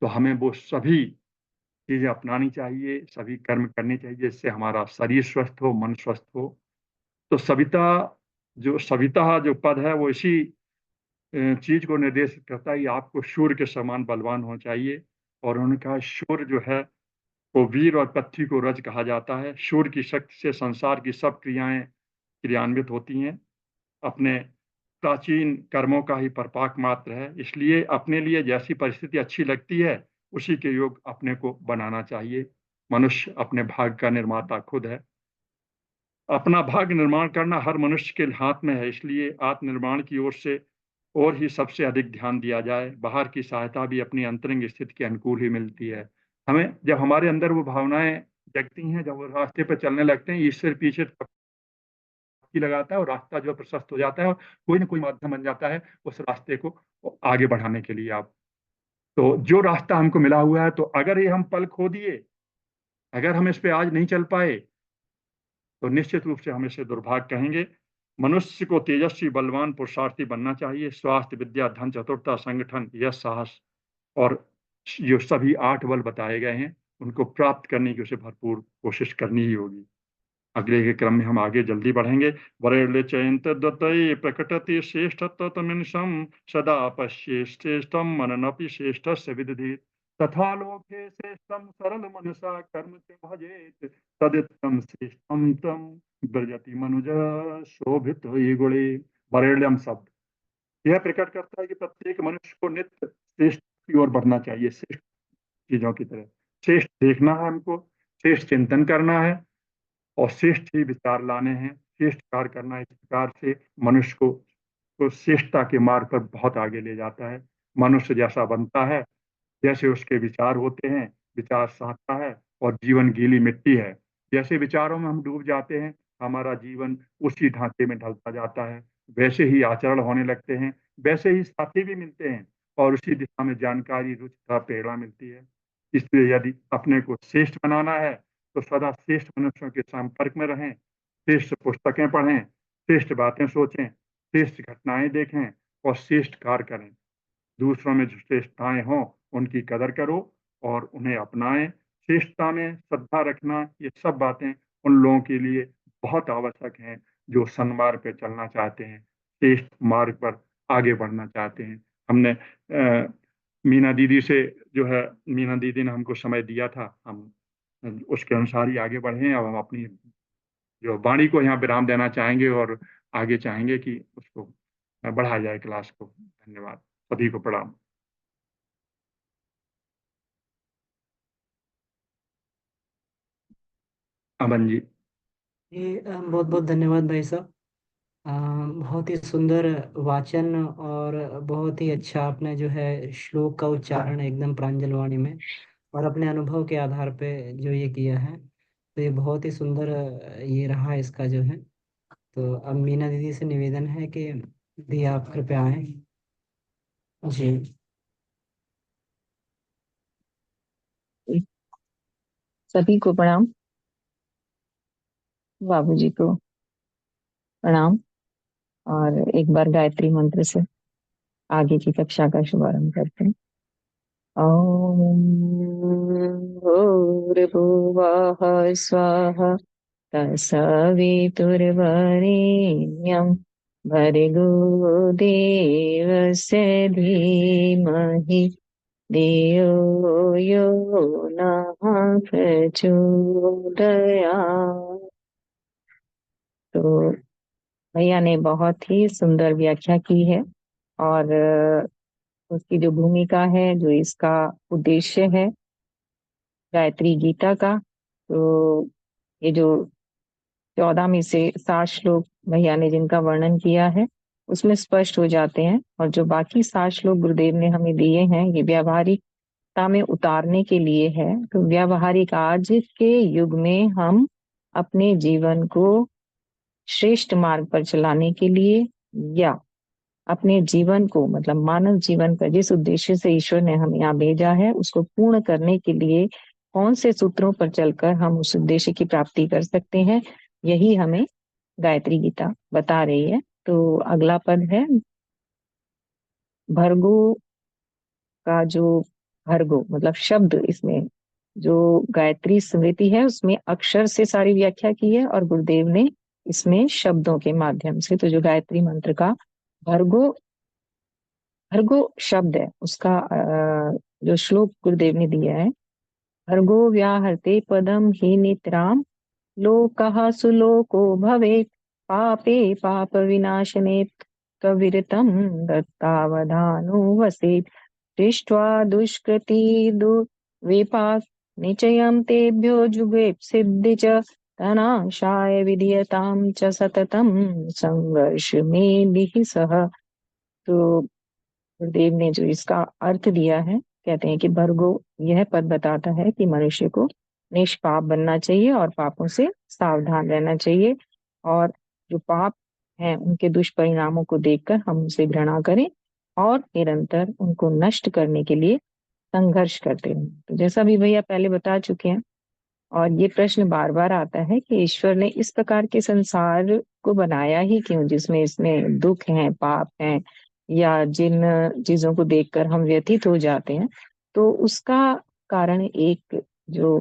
तो हमें वो सभी चीजें अपनानी चाहिए, सभी कर्म करने चाहिए, जिससे हमारा शरीर स्वस्थ हो, मन स्वस्थ हो। तो सविता जो पद है वो इसी चीज को निर्देशित करता है कि आपको सूर्य के समान बलवान होना चाहिए। और उन्होंने कहा सूर्य जो है वो वीर और पृथ्वी को रज कहा जाता है। सूर्य की शक्ति से संसार की सब क्रियाएं क्रियान्वित होती हैं। अपने प्राचीन कर्मों का ही परिपाक मात्र है, इसलिए अपने लिए जैसी परिस्थिति अच्छी लगती है उसी के योग अपने को बनाना चाहिए। मनुष्य अपने भाग्य का निर्माता खुद है। अपना भाग्य निर्माण करना हर मनुष्य के हाथ में है, इसलिए आत्मनिर्माण की ओर से और ही सबसे अधिक ध्यान दिया जाए। बाहर की सहायता भी अपनी अंतरंग स्थिति के अनुकूल ही मिलती है। हमें जब हमारे अंदर वो भावनाएं जगती हैं, जब वो रास्ते पर चलने लगते हैं, ईश्वर पीछे टपकी लगाता है और रास्ता जो है प्रशस्त हो जाता है और कोई ना कोई माध्यम बन जाता है उस रास्ते को आगे बढ़ाने के लिए। आप तो जो रास्ता हमको मिला हुआ है, तो अगर ये हम पल खो दिए, अगर हम इस पे आज नहीं चल पाए, तो निश्चित रूप से हम इसे दुर्भाग्य कहेंगे। मनुष्य को तेजस्वी बलवान पुरुषार्थी बनना चाहिए। स्वास्थ्य, विद्या, धन, चतुरता, संगठन, यश, साहस और जो सभी 8 बल बताए गए हैं उनको प्राप्त करने की उसे भरपूर कोशिश करनी ही होगी। अगले के क्रम में हम आगे जल्दी बढ़ेंगे। वरेण्य चयंत दत्तये प्रकटति श्रेष्ठत्वमिनिशं सदा पश्ये श्रेष्ठं मननपि श्रेष्ठस्य विदधेत्। तथा लोके श्रेष्ठं सरल मनसा कर्म च भजेत्। तदित्तम श्रेष्ठं तम ब्रजति मनुज शोभित ये गुणे। वरेण्यम शब्द यह प्रकट करता है कि प्रत्येक मनुष्य को नित्य श्रेष्ठ की ओर बढ़ना चाहिए। श्रेष्ठ चीजों की तरह श्रेष्ठ देखना है हमको, श्रेष्ठ चिंतन करना है और श्रेष्ठ ही विचार लाने हैं, श्रेष्ठ कार्य करना है। इस प्रकार से मनुष्य को श्रेष्ठता के मार्ग पर बहुत आगे ले जाता है। मनुष्य जैसा बनता है, जैसे उसके विचार होते हैं, विचार साधता है और जीवन गीली मिट्टी है। जैसे विचारों में हम डूब जाते हैं, हमारा जीवन उसी ढांचे में ढलता जाता है। वैसे ही आचरण होने लगते हैं, वैसे ही साथी भी मिलते हैं और उसी दिशा में जानकारी, रुचि तथा प्रेरणा मिलती है। इसलिए यदि अपने को श्रेष्ठ बनाना है, तो सदा श्रेष्ठ मनुष्यों के संपर्क में रहें, श्रेष्ठ पुस्तकें पढ़ें, श्रेष्ठ बातें सोचें, श्रेष्ठ घटनाएं देखें और श्रेष्ठ कार्य करें। दूसरों में जो श्रेष्ठताएं हों उनकी कदर करो और उन्हें अपनाएं। श्रेष्ठता में श्रद्धा रखना, ये सब बातें उन लोगों के लिए बहुत आवश्यक हैं जो सन्मार्ग पर चलना चाहते हैं, श्रेष्ठ मार्ग पर आगे बढ़ना चाहते हैं। हमने मीना दीदी से जो है, मीना दीदी ने हमको समय दिया था, हम उसके अनुसार ही आगे बढ़े हैं। अब हम अपनी जो वाणी को यहाँ विराम देना चाहेंगे और आगे चाहेंगे कि उसको बढ़ाया जाए क्लास को। धन्यवाद, सभी को प्रणाम। अमन जी। ये बहुत बहुत धन्यवाद भाई साहब। अ, बहुत ही सुंदर वाचन और बहुत ही अच्छा आपने जो है श्लोक का उच्चारण एकदम प्रांजल वाणी में और अपने अनुभव के आधार पे जो ये किया है, तो ये बहुत ही सुंदर ये रहा इसका जो है। तो अब मीना दीदी से निवेदन है कि दी आप कृपया आए। जी। सभी को प्रणाम। बाबूजी को प्रणाम। और एक बार गायत्री मंत्र से आगे की कक्षा का शुभारंभ करते हैं। ओम भूर्भुवः स्वाहा तत्सवितुर्वरेण्यं भर्गो देवस्य धीमहि धियो यो नः प्रचोदयात्। तो भैया ने बहुत ही सुंदर व्याख्या की है और उसकी जो भूमिका है, जो इसका उद्देश्य है गायत्री गीता का, तो ये जो 14 में से 7 श्लोक भैया ने जिनका वर्णन किया है उसमें स्पष्ट हो जाते हैं। और जो बाकी 7 श्लोक गुरुदेव ने हमें दिए हैं ये व्यावहारिकता में उतारने के लिए है। तो व्यावहारिक आज के युग में हम अपने जीवन को श्रेष्ठ मार्ग पर चलाने के लिए या अपने जीवन को मतलब मानव जीवन का जिस उद्देश्य से ईश्वर ने हमें यहाँ भेजा है उसको पूर्ण करने के लिए कौन से सूत्रों पर चलकर हम उस उद्देश्य की प्राप्ति कर सकते हैं, यही हमें गायत्री गीता बता रही है। तो अगला पद है भर्गो का जो भर्गो मतलब शब्द, इसमें जो गायत्री स्मृति है उसमें अक्षर से सारी व्याख्या की है और गुरुदेव ने इसमें शब्दों के माध्यम से। तो जो गायत्री मंत्र का भर्गो भर्गो शब्द है उसका जो श्लोक गुरुदेव ने दिया है, भर्गो व्याहरते पदम हि नितराम लोकः सुलोको भवेत् पापे पाप विनाशने कविरतं दत्तावधानो वसेत् दृष्ट्वा दुष्कृति दुर्विपाक निचयं तेभ्यो जुगेप् सिद्धि च तनाशाय विधीयतां च सततं संघर्ष में सह। तो गुरुदेव ने जो इसका अर्थ दिया है, कहते हैं कि भर्गो यह पद बताता है कि मनुष्य को निष्पाप बनना चाहिए और पापों से सावधान रहना चाहिए, और जो पाप हैं उनके दुष्परिणामों को देखकर हम उनसे घृणा करें और निरंतर उनको नष्ट करने के लिए संघर्ष करते रहें। तो जैसा भी भैया पहले बता चुके हैं, और ये प्रश्न बार बार आता है कि ईश्वर ने इस प्रकार के संसार को बनाया ही क्यों, जिसमें इसमें दुख हैं, पाप हैं, या जिन चीजों को देखकर हम व्यथित हो जाते हैं। तो उसका कारण एक जो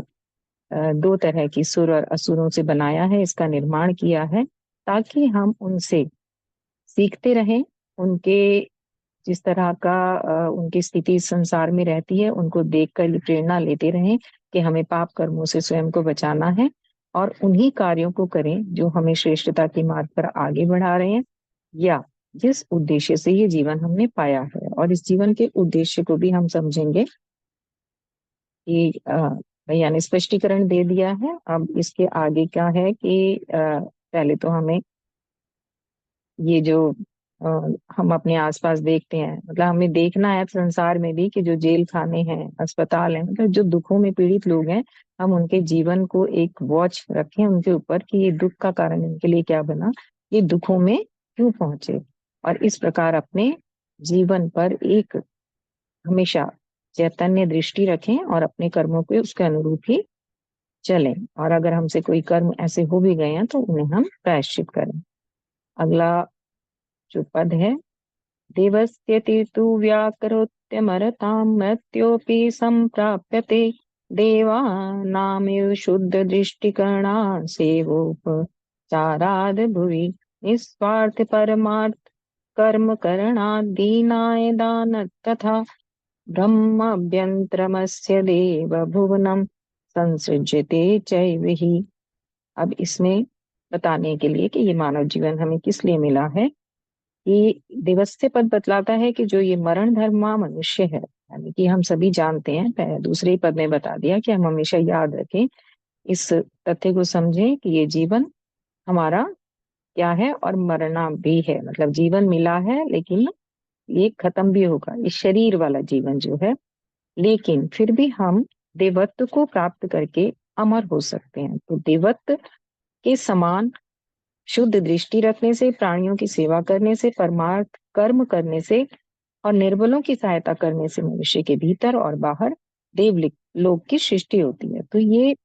दो तरह की सुर और असुरों से बनाया है, इसका निर्माण किया है ताकि हम उनसे सीखते रहें, उनके जिस तरह का उनकी स्थिति इस संसार में रहती है उनको देखकर प्रेरणा लेते रहें कि हमें पाप कर्मों से स्वयं को बचाना है, और उन्हीं कार्यों को करें जो हमें श्रेष्ठता के मार्ग पर आगे बढ़ा रहे हैं, या जिस उद्देश्य से ये जीवन हमने पाया है। और इस जीवन के उद्देश्य को भी हम समझेंगे कि भैया ने स्पष्टीकरण दे दिया है। अब इसके आगे क्या है कि पहले तो हमें ये जो अ, हम अपने आसपास देखते हैं, मतलब हमें देखना है संसार में भी कि जो जेल खाने हैं, अस्पताल हैं, मतलब जो दुखों में पीड़ित लोग हैं, हम उनके जीवन को एक वॉच रखें उनके ऊपर कि ये दुख का कारण इनके लिए क्या बना, ये दुखों में क्यों पहुंचे, और इस प्रकार अपने जीवन पर एक हमेशा चैतन्य दृष्टि रखें और अपने कर्मों के उसके अनुरूप ही चलें। और अगर हमसे कोई कर्म ऐसे हो भी गए हैं तो उन्हें हम प्रायश्चित करें। अगला जो पद है, देवस्य तीतु व्याकरोत्यमरतां मृत्योऽपि सम्प्राप्यते देवानामेव शुद्ध दृष्टिकरणा सेवोपचाराद् भुवि निस्वार्थ परमार्थ कर्म करणाद् दीनाय दान तथा ब्रह्माभ्यन्तरमस्य देव भुवनं संसृज्यते चैवहि। अब इसमें बताने के लिए कि ये मानव जीवन हमें किस लिए मिला है, ये दिवस्य पद बतलाता है कि जो ये मरण धर्मा मनुष्य है, यानी कि हम सभी जानते हैं, दूसरे ही पद में बता दिया कि हम हमेशा याद रखें, इस तथ्य को समझें कि ये जीवन हमारा क्या है और मरना भी है, मतलब जीवन मिला है लेकिन ये खत्म भी होगा, इस शरीर वाला जीवन जो है, लेकिन फिर भी हम देवत्व को प्राप्त करके अमर हो सकते हैं। तो देवत्व के समान शुद्ध दृष्टि रखने से, प्राणियों की सेवा करने से, परमार्थ कर्म करने से और निर्बलों की सहायता करने से मनुष्य के भीतर और बाहर देवलिक लोक की सृष्टि होती है। तो ये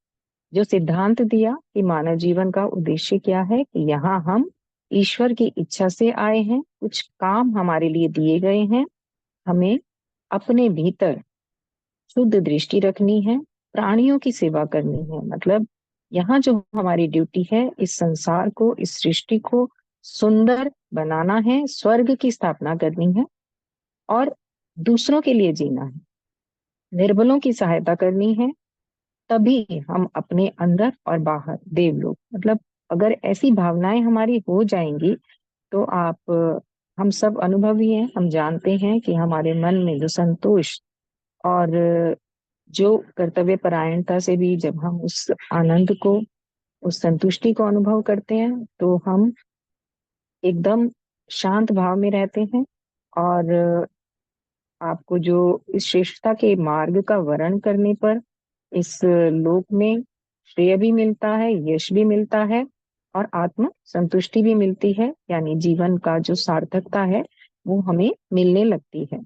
जो सिद्धांत दिया कि मानव जीवन का उद्देश्य क्या है, कि यहाँ हम ईश्वर की इच्छा से आए हैं, कुछ काम हमारे लिए दिए गए हैं, हमें अपने भीतर शुद्ध दृष्टि रखनी है, प्राणियों की सेवा करनी है, मतलब यहाँ जो हमारी ड्यूटी है, इस संसार को, इस सृष्टि को सुंदर बनाना है, स्वर्ग की स्थापना करनी है और दूसरों के लिए जीना है, निर्बलों की सहायता करनी है, तभी हम अपने अंदर और बाहर देवलोक, मतलब अगर ऐसी भावनाएं हमारी हो जाएंगी तो आप हम सब अनुभवी हैं, हम जानते हैं कि हमारे मन में जो संतोष और जो कर्तव्य परायणता से भी जब हम उस आनंद को, उस संतुष्टि को अनुभव करते हैं, तो हम एकदम शांत भाव में रहते हैं। और आपको जो इस श्रेष्ठता के मार्ग का वर्ण करने पर इस लोक में श्रेय भी मिलता है, यश भी मिलता है और आत्म संतुष्टि भी मिलती है, यानी जीवन का जो सार्थकता है वो हमें मिलने लगती है।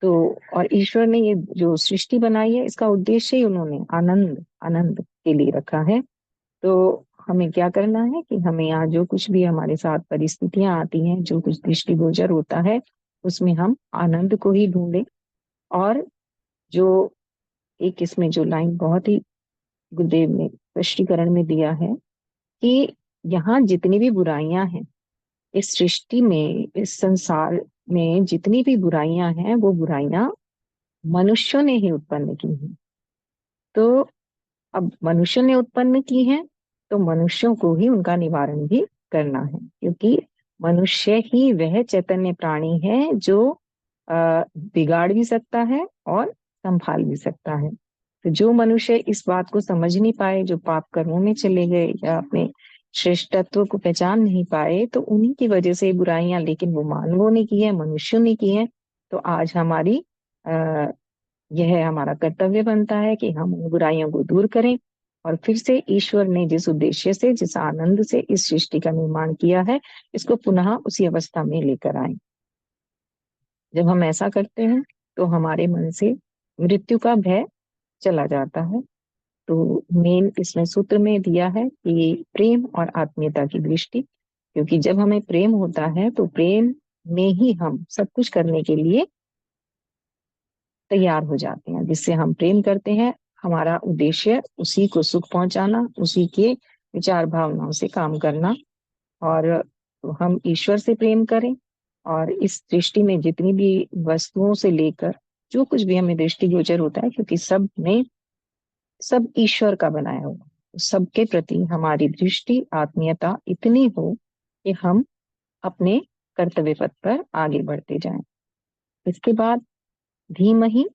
तो और ईश्वर ने ये जो सृष्टि बनाई है, इसका उद्देश्य ही उन्होंने आनंद आनंद के लिए रखा है। तो हमें क्या करना है कि हमें यहाँ जो कुछ भी हमारे साथ परिस्थितियां आती हैं, जो कुछ दृष्टिगोचर होता है, उसमें हम आनंद को ही ढूंढें, और जो एक इसमें जो लाइन बहुत ही गुरुदेव ने स्पष्टीकरण में दिया है कि यहाँ जितनी भी बुराइयां हैं इस सृष्टि में, इस संसार में जितनी भी बुराइयां हैं वो बुराइयां मनुष्यों ने ही उत्पन्न की हैं। तो अब मनुष्य ने उत्पन्न की हैं तो मनुष्यों को ही उनका निवारण भी करना है, क्योंकि मनुष्य ही वह चैतन्य प्राणी है जो बिगाड़ भी सकता है और संभाल भी सकता है। तो जो मनुष्य इस बात को समझ नहीं पाए, जो पाप कर्मों में चले गए या अपने श्रेष्ठत्व को पहचान नहीं पाए, तो उन्हीं की वजह से बुराइयां, लेकिन वो मानवों ने की है, मनुष्यों ने की है। तो आज हमारी आ, यह हमारा कर्तव्य बनता है कि हम उन बुराइयों को दूर करें और फिर से ईश्वर ने जिस उद्देश्य से, जिस आनंद से इस सृष्टि का निर्माण किया है, इसको पुनः उसी अवस्था में लेकर आए। जब हम ऐसा करते हैं तो हमारे मन से मृत्यु का भय चला जाता है। तो मेन इसमें सूत्र में दिया है कि प्रेम और आत्मीयता की दृष्टि, क्योंकि जब हमें प्रेम होता है तो प्रेम में ही हम सब कुछ करने के लिए तैयार हो जाते हैं। जिससे हम प्रेम करते हैं, हमारा उद्देश्य उसी को सुख पहुंचाना, उसी के विचार भावनाओं से काम करना, और हम ईश्वर से प्रेम करें। और इस सृष्टि में जितनी भी वस्तुओं से लेकर जो कुछ भी हमें दृष्टिगोचर होता है, क्योंकि सब ईश्वर का बनाया हुआ, सबके प्रति हमारी दृष्टि, आत्मीयता इतनी हो कि हम अपने कर्तव्य पथ पर आगे बढ़ते जाएं। इसके बाद धीमहि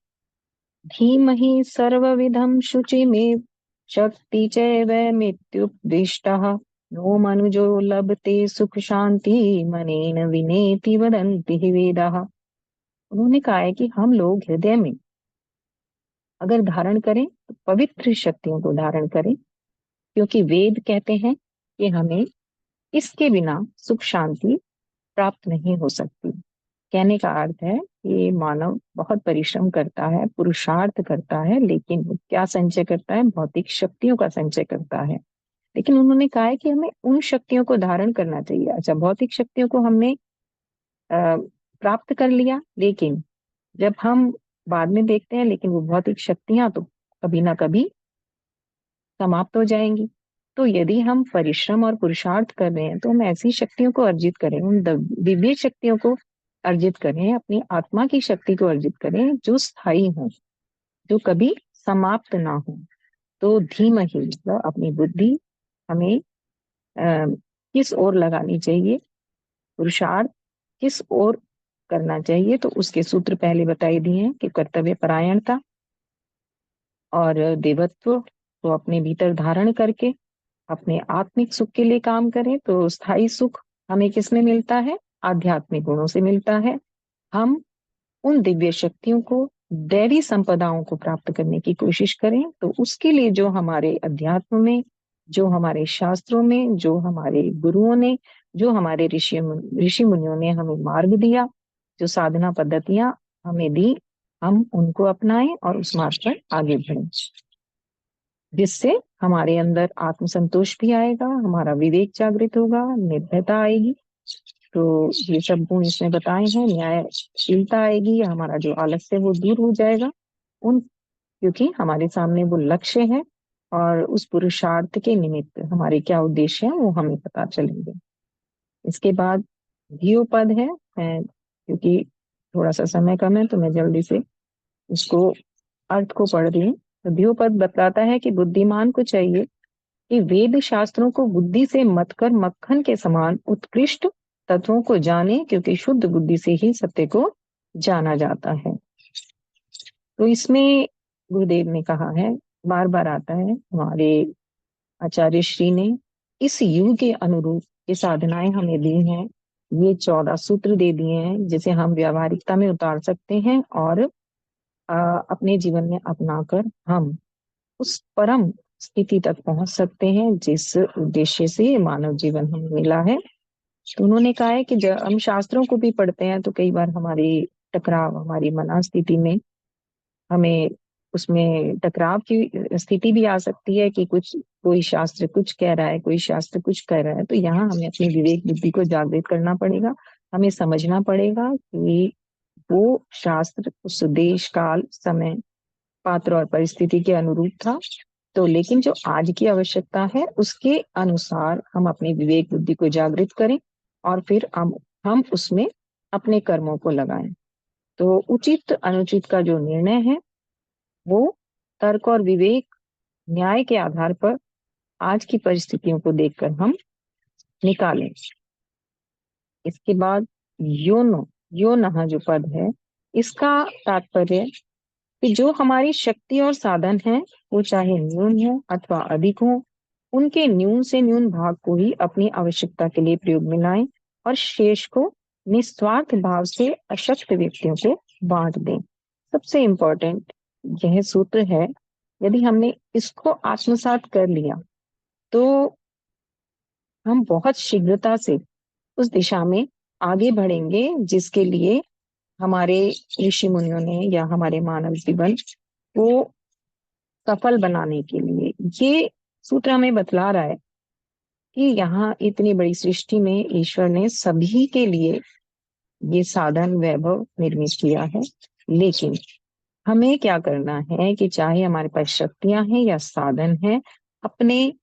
धीमहि सर्वविधं शुचिमेव शक्ति चैव मृत्युपदिष्टः नो मनुजो लभते सुख शांति मनेन विनेति वदन्ति वेदाः। उन्होंने कहा है कि हम लोग हृदय में अगर धारण करें तो पवित्र शक्तियों को धारण करें, क्योंकि वेद कहते हैं कि हमें इसके बिना सुख शांति प्राप्त नहीं हो सकती। कहने का अर्थ है कि मानव बहुत परिश्रम करता है, पुरुषार्थ करता है, लेकिन वो क्या संचय करता है? भौतिक शक्तियों का संचय करता है। लेकिन उन्होंने कहा है कि हमें उन शक्तियों को धारण करना चाहिए। अच्छा, भौतिक शक्तियों को हमने प्राप्त कर लिया, लेकिन जब हम बाद में देखते हैं, लेकिन वो भौतिक शक्तियां तो कभी ना कभी समाप्त हो जाएंगी। तो यदि हम परिश्रम और पुरुषार्थ कर रहे हैं तो हम ऐसी शक्तियों को अर्जित करें, उन दिव्य शक्तियों को अर्जित करें, अपनी आत्मा की शक्ति को अर्जित करें जो स्थायी हो, जो कभी समाप्त ना हो। तो धीमहि मतलब अपनी बुद्धि हमें किस ओर लगानी चाहिए, पुरुषार्थ किस ओर करना चाहिए, तो उसके सूत्र पहले बताए दिए हैं कि कर्तव्य परायणता और देवत्व को अपने भीतर धारण करके अपने आत्मिक सुख के लिए काम करें। तो स्थायी सुख हमें किसमें मिलता है? आध्यात्मिक गुणों से मिलता है। हम उन दिव्य शक्तियों को, दैवी संपदाओं को प्राप्त करने की कोशिश करें। तो उसके लिए जो हमारे अध्यात्म में, जो हमारे शास्त्रों में, जो हमारे गुरुओं ने, जो हमारे ऋषि मुनियों ने हमें मार्ग दिया, जो साधना पद्धतियां हमें दी, हम उनको अपनाएं और उस मार्ग पर आगे बढ़ें, जिससे हमारे अंदर आत्मसंतोष भी आएगा, हमारा विवेक जागृत होगा, निर्भयता आएगी। तो ये सब गुण इसमें बताए हैं। न्यायशीलता आएगी, हमारा जो आलस्य वो दूर हो जाएगा, उन क्योंकि हमारे सामने वो लक्ष्य है और उस पुरुषार्थ के निमित्त हमारे क्या उद्देश्य है वो हमें पता चलेंगे। इसके बाद धियोपद है। मैं क्योंकि थोड़ा सा समय कम है तो मैं जल्दी से उसको अर्थ को पढ़ रही हूँ। तो धियोपद बतलाता है कि बुद्धिमान को चाहिए कि वेद शास्त्रों को बुद्धि से मत कर मक्खन के समान उत्कृष्ट तत्वों को जाने, क्योंकि शुद्ध बुद्धि से ही सत्य को जाना जाता है। तो इसमें गुरुदेव ने कहा है, बार बार आता है, हमारे आचार्य श्री ने इस युग के अनुरूप ये साधनाएं हमें दी हैं। ये 14 सूत्र दे दिए हैं जिसे हम व्यावहारिकता में उतार सकते हैं और अपने जीवन में अपनाकर हम उस परम स्थिति तक पहुंच सकते हैं जिस उद्देश्य से मानव जीवन हमें मिला है। तो उन्होंने कहा है कि जब हम शास्त्रों को भी पढ़ते हैं तो कई बार हमारी टकराव, हमारी मनस्थिति में हमें उसमें टकराव की स्थिति भी आ सकती है कि कोई शास्त्र कुछ कह रहा है, कोई शास्त्र कुछ कह रहा है। तो यहाँ हमें अपनी विवेक बुद्धि को जागृत करना पड़ेगा। हमें समझना पड़ेगा कि वो शास्त्र उस देश काल समय पात्र और परिस्थिति के अनुरूप था। तो लेकिन जो आज की आवश्यकता है उसके अनुसार हम अपनी विवेक बुद्धि को जागृत करें और फिर हम उसमें अपने कर्मों को लगाएं। तो उचित अनुचित का जो निर्णय है वो तर्क और विवेक न्याय के आधार पर आज की परिस्थितियों को देखकर हम निकालें। इसके बाद योनः जो पद है इसका तात्पर्य कि जो हमारी शक्ति और साधन है वो चाहे न्यून हो अथवा अधिक हो, उनके न्यून से न्यून भाग को ही अपनी आवश्यकता के लिए प्रयोग में लाएं और शेष को निस्वार्थ भाव से अशक्त व्यक्तियों को बांट दें। सबसे इम्पोर्टेंट यह सूत्र है। यदि हमने इसको आत्मसात कर लिया तो हम बहुत शीघ्रता से उस दिशा में आगे बढ़ेंगे जिसके लिए हमारे ऋषि मुनियों ने या हमारे मानव जीवन को सफल बनाने के लिए ये सूत्र हमें बतला रहा है कि यहाँ इतनी बड़ी सृष्टि में ईश्वर ने सभी के लिए ये साधन वैभव निर्मित किया है। लेकिन हमें क्या करना है कि चाहे हमारे पास शक्तियां हैं या साधन हैं, अपने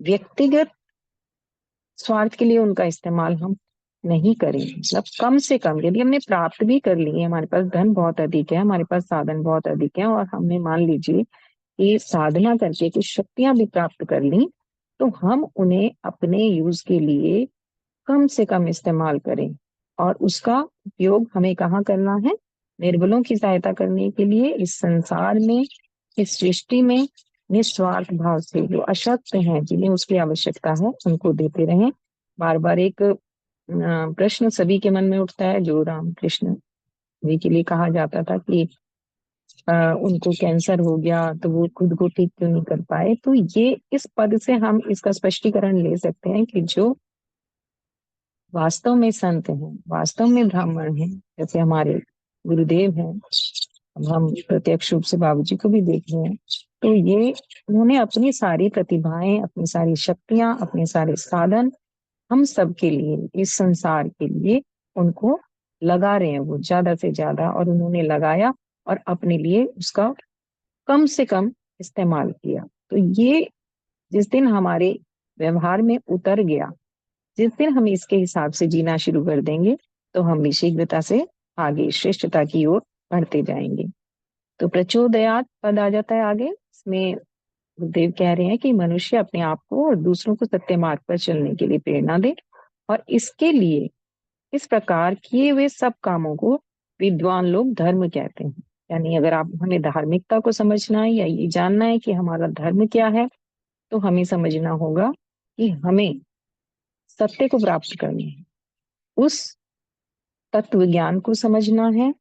व्यक्तिगत स्वार्थ के लिए उनका इस्तेमाल हम नहीं करें। मतलब कम से कम यदि हमने प्राप्त भी कर लिए, हमारे पास धन बहुत अधिक है, हमारे पास साधन बहुत अधिक है और हमने मान लीजिए कि साधना करके कुछ शक्तियां भी प्राप्त कर ली, तो हम उन्हें अपने यूज के लिए कम से कम इस्तेमाल करें और उसका उपयोग हमें कहाँ करना है? निर्बलों की सहायता करने के लिए इस संसार में, इस सृष्टि में निस्वार्थ भाव से जो अशक्त हैं, जिन्हें उसकी आवश्यकता है, उनको देते रहें। बार बार एक प्रश्न सभी के मन में उठता है, जो रामकृष्ण जी के लिए कहा जाता था कि उनको कैंसर हो गया तो वो खुद को ठीक क्यों नहीं कर पाए। तो ये इस पद से हम इसका स्पष्टीकरण ले सकते हैं कि जो वास्तव में संत हैं, वास्तव में ब्राह्मण हैं, जैसे हमारे गुरुदेव हैं, अब हम प्रत्यक्ष रूप से बाबूजी को भी देख रहे हैं, तो ये उन्होंने अपनी सारी प्रतिभाएं, अपनी सारी शक्तियां, अपने सारे साधन हम सब के लिए, इस संसार के लिए उनको लगा रहे हैं, वो ज्यादा से ज्यादा, और उन्होंने लगाया और अपने लिए उसका कम से कम इस्तेमाल किया। तो ये जिस दिन हमारे व्यवहार में उतर गया, जिस दिन हम इसके हिसाब से जीना शुरू कर देंगे, तो हम भी शीघ्रता से आगे श्रेष्ठता की ओर बढ़ते जाएंगे। तो प्रचोदयात पद आ जाता है आगे। इसमें गुरुदेव कह रहे हैं कि मनुष्य अपने आप को और दूसरों को सत्य मार्ग पर चलने के लिए प्रेरणा दे और इसके लिए इस प्रकार किए हुए सब कामों को विद्वान लोग धर्म कहते हैं। यानी अगर आप हमें धार्मिकता को समझना है या ये जानना है कि हमारा धर्म क्या है, तो हमें समझना होगा कि हमें सत्य को प्राप्त करना है, उस तत्व ज्ञान को समझना है।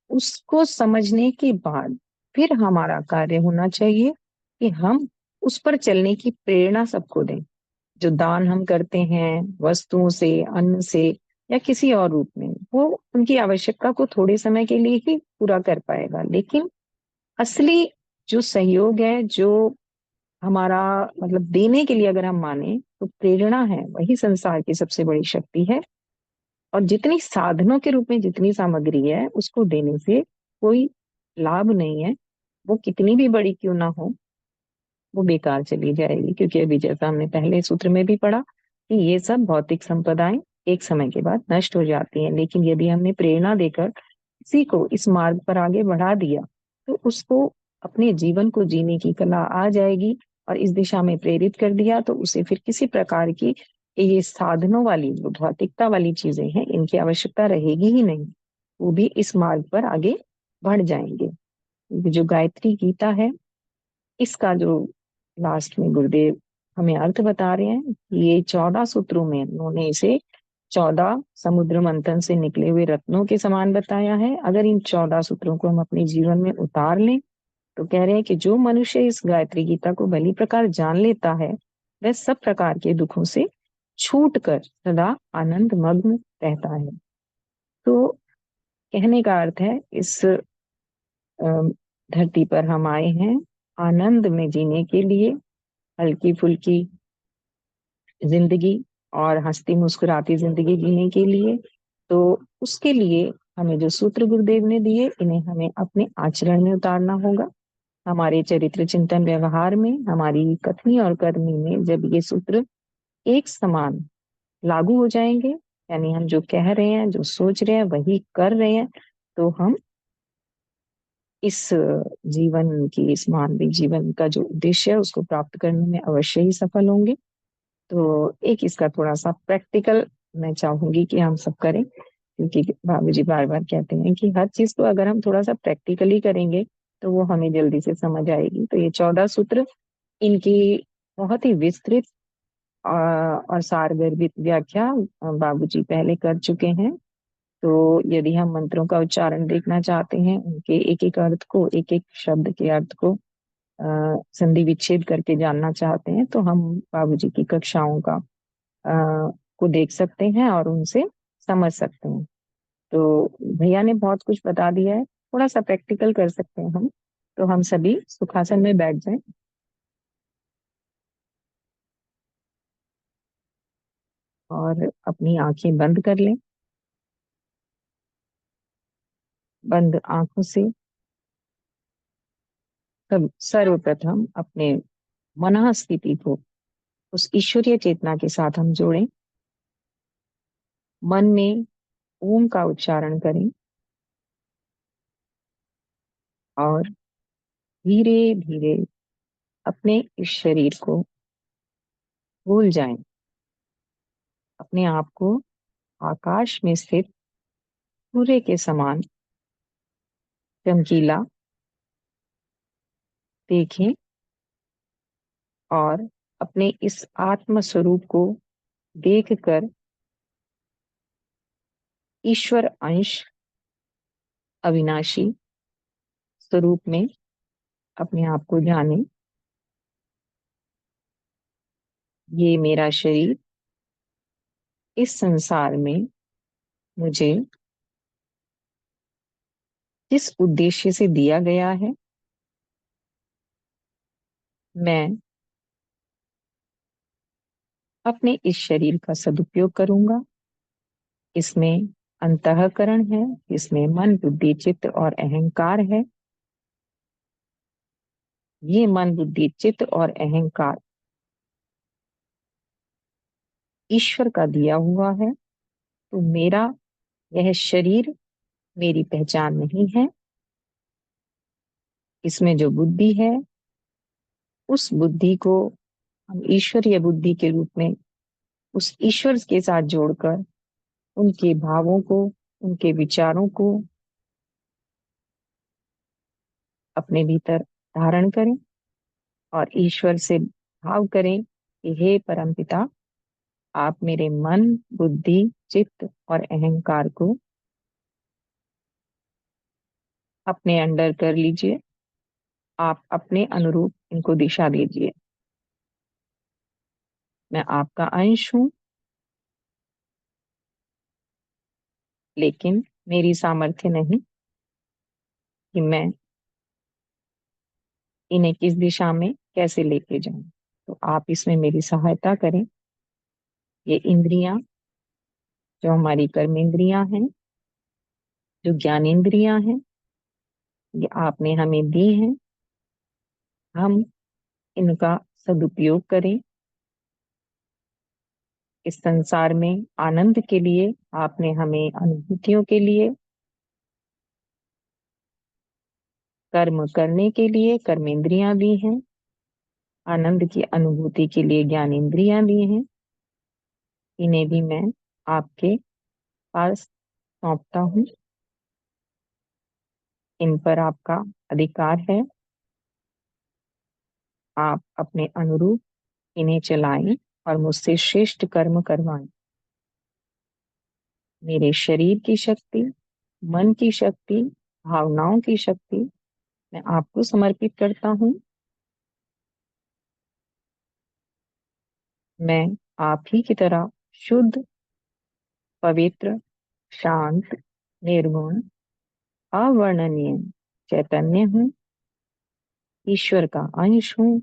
उसको समझने के बाद फिर हमारा कार्य होना चाहिए कि हम उस पर चलने की प्रेरणा सबको दें। जो दान हम करते हैं वस्तुओं से, अन्न से या किसी और रूप में, वो उनकी आवश्यकता को थोड़े समय के लिए ही पूरा कर पाएगा, लेकिन असली जो सहयोग है, जो हमारा मतलब देने के लिए अगर हम माने, तो प्रेरणा है, वही संसार की सबसे बड़ी शक्ति है। और जितनी साधनों के रूप में जितनी सामग्री है, उसको देने से कोई लाभ नहीं है, वो कितनी भी बड़ी क्यों ना हो, वो बेकार चली जाएगी। क्योंकि अभी जैसा हमने पहले सूत्र में भी पढ़ा कि ये सब भौतिक संपदाएं एक समय के बाद नष्ट हो जाती हैं, लेकिन यदि हमने प्रेरणा देकर किसी को इस मार्ग पर आगे बढ़ा दिया, तो उसको अपने जीवन को जीने की कला आ जाएगी और इस दिशा में प्रेरित कर दिया, तो उसे फिर किसी प्रकार की ये साधनों वाली, जो भौतिकता वाली चीजें हैं, इनकी आवश्यकता रहेगी ही नहीं। वो भी इस मार्ग पर आगे बढ़ जाएंगे। जो गायत्री गीता है, इसका जो लास्ट में गुरुदेव हमें अर्थ बता रहे हैं, ये 14 सूत्रों में उन्होंने इसे 14 समुद्र मंथन से निकले हुए रत्नों के समान बताया है। अगर इन 14 सूत्रों को हम अपने जीवन में उतार लें, तो कह रहे हैं कि जो मनुष्य इस गायत्री गीता को भली प्रकार जान लेता है, वह सब प्रकार के दुखों से छूट कर सदा आनंद मग्न रहता है। तो कहने का अर्थ है, इस धरती पर हम आए हैं आनंद में जीने के लिए, हल्की फुल्की जिंदगी और हंसती मुस्कुराती जिंदगी जीने के लिए। तो उसके लिए हमें जो सूत्र गुरुदेव ने दिए, इन्हें हमें अपने आचरण में उतारना होगा। हमारे चरित्र चिंतन व्यवहार में, हमारी कथनी और करनी में जब ये सूत्र एक समान लागू हो जाएंगे, यानी हम जो कह रहे हैं, जो सोच रहे हैं, वही कर रहे हैं, तो हम इस जीवन की, इस मानवीय जीवन का जो उद्देश्य है उसको प्राप्त करने में अवश्य ही सफल होंगे। तो एक इसका थोड़ा सा प्रैक्टिकल मैं चाहूंगी कि हम सब करें, क्योंकि बाबूजी बार बार कहते हैं कि हर चीज को अगर हम थोड़ा सा प्रैक्टिकली करेंगे तो वो हमें जल्दी से समझ आएगी। तो ये 14 सूत्र, इनकी बहुत ही विस्तृत और सारगर्भित व्याख्या बाबूजी पहले कर चुके हैं। तो यदि हम मंत्रों का उच्चारण देखना चाहते हैं, उनके एक एक अर्थ को, एक एक शब्द के अर्थ को संधि विच्छेद करके जानना चाहते हैं, तो हम बाबूजी की कक्षाओं का को देख सकते हैं और उनसे समझ सकते हैं। तो भैया ने बहुत कुछ बता दिया है, थोड़ा सा प्रैक्टिकल कर सकते हैं हम। तो हम सभी सुखासन में बैठ जाएं और अपनी आंखें बंद कर लें। बंद आंखों से सब सर्वप्रथम अपने मन स्थिति को उस ईश्वरीय चेतना के साथ हम जोड़ें। मन में ओम का उच्चारण करें और धीरे धीरे अपने इस शरीर को भूल जाएं। अपने आप को आकाश में स्थित सूर्य के समान चमकीला देखें और अपने इस आत्म स्वरूप को देखकर ईश्वर अंश अविनाशी स्वरूप में अपने आप को जाने। ये मेरा शरीर इस संसार में मुझे जिस उद्देश्य से दिया गया है, मैं अपने इस शरीर का सदुपयोग करूंगा। इसमें अंतःकरण है, इसमें मन, बुद्धि, चित्त और अहंकार है। ये मन, बुद्धि, चित्त और अहंकार ईश्वर का दिया हुआ है। तो मेरा यह शरीर मेरी पहचान नहीं है। इसमें जो बुद्धि है, उस बुद्धि को हम ईश्वरीय बुद्धि के रूप में उस ईश्वर के साथ जोड़कर उनके भावों को, उनके विचारों को अपने भीतर धारण करें और ईश्वर से भाव करें कि हे परमपिता, आप मेरे मन, बुद्धि, चित्त और अहंकार को अपने अंडर कर लीजिए। आप अपने अनुरूप इनको दिशा दीजिए। मैं आपका अंश हूं, लेकिन मेरी सामर्थ्य नहीं कि मैं इन्हें किस दिशा में कैसे लेके जाऊं। तो आप इसमें मेरी सहायता करें। ये इंद्रियां, जो हमारी कर्मेंद्रियां हैं, जो ज्ञानेंद्रियां हैं, ये आपने हमें दी हैं। हम इनका सदुपयोग करें। इस संसार में आनंद के लिए आपने हमें अनुभूतियों के लिए, कर्म करने के लिए कर्मेंद्रियां दी हैं, आनंद की अनुभूति के लिए ज्ञानेंद्रियां दी हैं। इन्हें भी मैं आपके पास सौंपता हूँ। इन पर आपका अधिकार है। आप अपने अनुरूप इन्हें चलाएं और मुझसे श्रेष्ठ कर्म करवाएं। मेरे शरीर की शक्ति, मन की शक्ति, भावनाओं की शक्ति मैं आपको समर्पित करता हूँ। मैं आप ही की तरह शुद्ध, पवित्र, शांत, निर्गुण, अवर्णनीय चैतन्य हूँ। ईश्वर का अंश हूँ।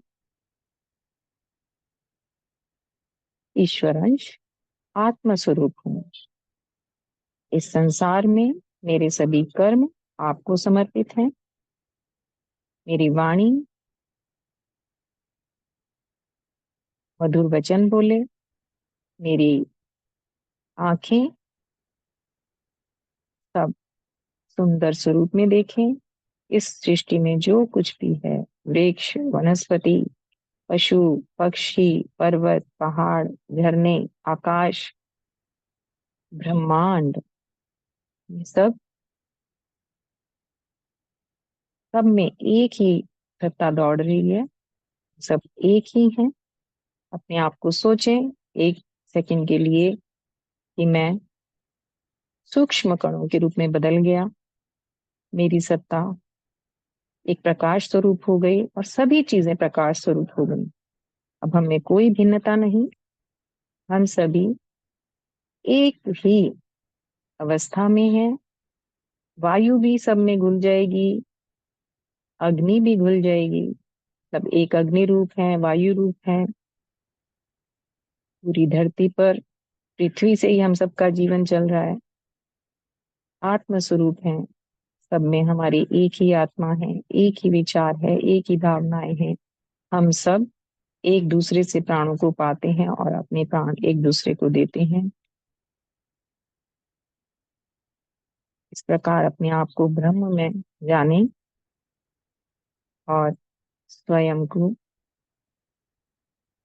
ईश्वर अंश आत्म स्वरूप हूँ। इस संसार में मेरे सभी कर्म आपको समर्पित हैं। मेरी वाणी मधुर वचन बोले, मेरी आंखें सब सुंदर स्वरूप में देखें। इस सृष्टि में जो कुछ भी है, वृक्ष, वनस्पति, पशु, पक्षी, पर्वत, पहाड़, झरने, आकाश, ब्रह्मांड, ये सब में एक ही सत्ता दौड़ रही है। सब एक ही है। अपने आप को सोचें एक सेकंड के लिए कि मैं सूक्ष्म कणों के रूप में बदल गया। मेरी सत्ता एक प्रकाश स्वरूप हो गई और सभी चीजें प्रकाश स्वरूप हो गई। अब हम में कोई भिन्नता नहीं। हम सभी एक ही अवस्था में हैं। वायु भी सब में घुल जाएगी, अग्नि भी घुल जाएगी। सब एक अग्नि रूप है, वायु रूप है। पूरी धरती पर पृथ्वी से ही हम सबका जीवन चल रहा है। आत्म स्वरूप है। सब में हमारी एक ही आत्मा है, एक ही विचार है, एक ही भावनाएं हैं। हम सब एक दूसरे से प्राणों को पाते हैं और अपने प्राण एक दूसरे को देते हैं। इस प्रकार अपने आप को ब्रह्म में जाने और स्वयं को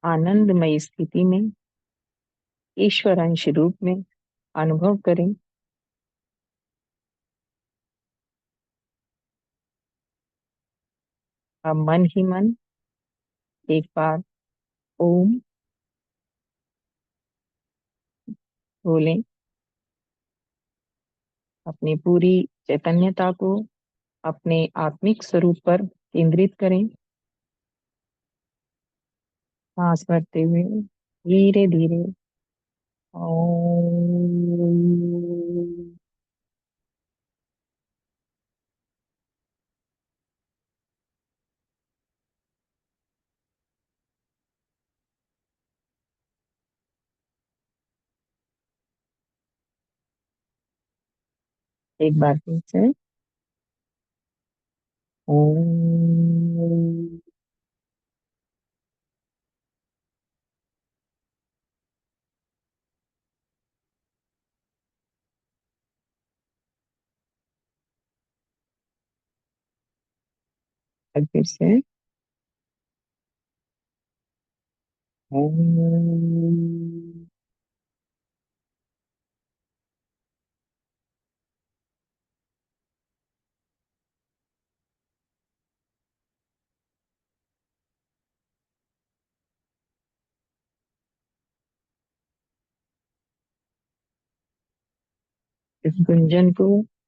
आनंदमय स्थिति में ईश्वर अंश रूप में अनुभव करें। अब मन ही मन एक बार ओम बोलें। अपनी पूरी चैतन्यता को अपने आत्मिक स्वरूप पर केंद्रित करें। सांस भरते हुए धीरे धीरे ओम। एक बार फिर से ओम। फिर से ओम। इस गुंजन को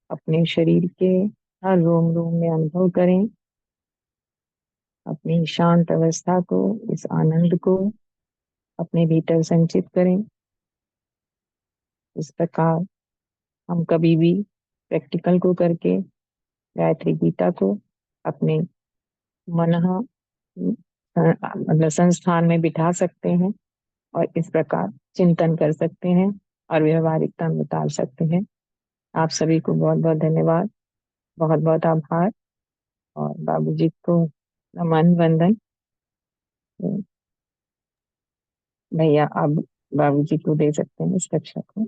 अपने शरीर के हर रोम रोम में अनुभव करें। अपनी शांत अवस्था को, इस आनंद को अपने भीतर संचित करें। इस प्रकार हम कभी भी प्रैक्टिकल को करके गायत्री गीता को अपने मन मतलब संस्थान में बिठा सकते हैं और इस प्रकार चिंतन कर सकते हैं और व्यवहारिकता में उतार सकते हैं। आप सभी को बहुत बहुत धन्यवाद, बहुत बहुत आभार। और बाबूजी को नमन वंदन। भैया आप बाबूजी को दे सकते हैं इस कक्षा को।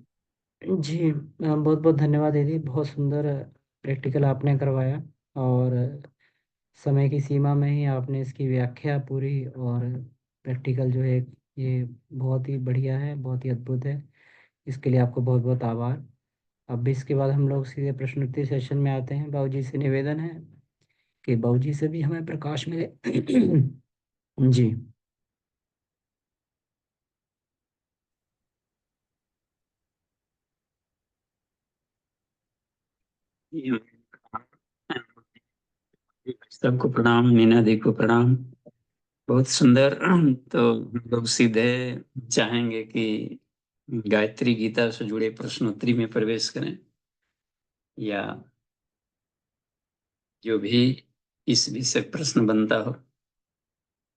जी बहुत बहुत धन्यवाद दीदी, बहुत सुंदर प्रैक्टिकल आपने करवाया और समय की सीमा में ही आपने इसकी व्याख्या पूरी और प्रैक्टिकल जो है ये बहुत ही बढ़िया है, बहुत ही अद्भुत है। इसके लिए आपको बहुत बहुत आभार। अब भी इसके बाद हम लोग सीधे प्रश्नोत्तरी सेशन में आते हैं। बाबूजी से निवेदन है कि बाबूजी से भी हमें प्रकाश मिले। जी। सबको प्रणाम, मीना दी को प्रणाम। बहुत सुंदर। तो हम लोग सीधे चाहेंगे कि गायत्री गीता से जुड़े प्रश्नोत्तरी में प्रवेश करें, या जो भी इस विषय प्रश्न बनता हो।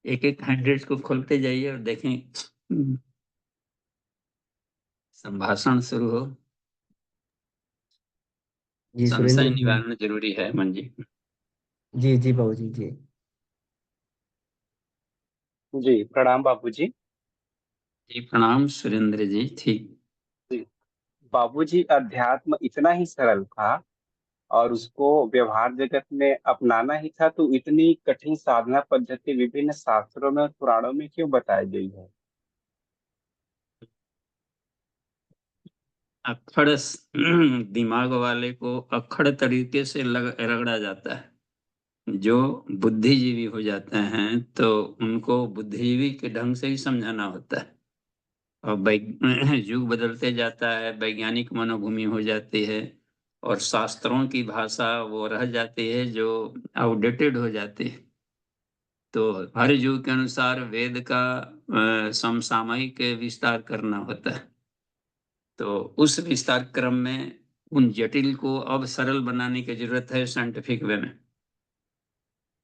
एक एक हैंडरेट को खोलते जाइए और देखें संभाषण शुरू हो। जी संशय सुरेंद्र जी। निवारण जरूरी है मन जी। जी जी बाबूजी जी। जी प्रणाम बाबूजी। जी प्रणाम सुरेंद्र जी। ठीक। जी बाबूजी, अध्यात्म इतना ही सरल था और उसको व्यवहार जगत में अपनाना ही था, तो इतनी कठिन साधना पद्धति विभिन्न शास्त्रों में और पुराणों में क्यों बताई गई है? अक्खड़ दिमाग वाले को अक्खड़ तरीके से रगड़ा जाता है। जो बुद्धिजीवी हो जाते हैं तो उनको बुद्धिजीवी के ढंग से ही समझाना होता है। और युग बदलते जाता है, वैज्ञानिक मनोभूमि हो जाती है और शास्त्रों की भाषा वो रह जाती है जो आउटडेटेड हो जाती है। तो हर युग के अनुसार वेद का समसामयिक विस्तार करना होता है। तो उस विस्तार क्रम में उन जटिल को अब सरल बनाने की जरूरत है साइंटिफिक वे में।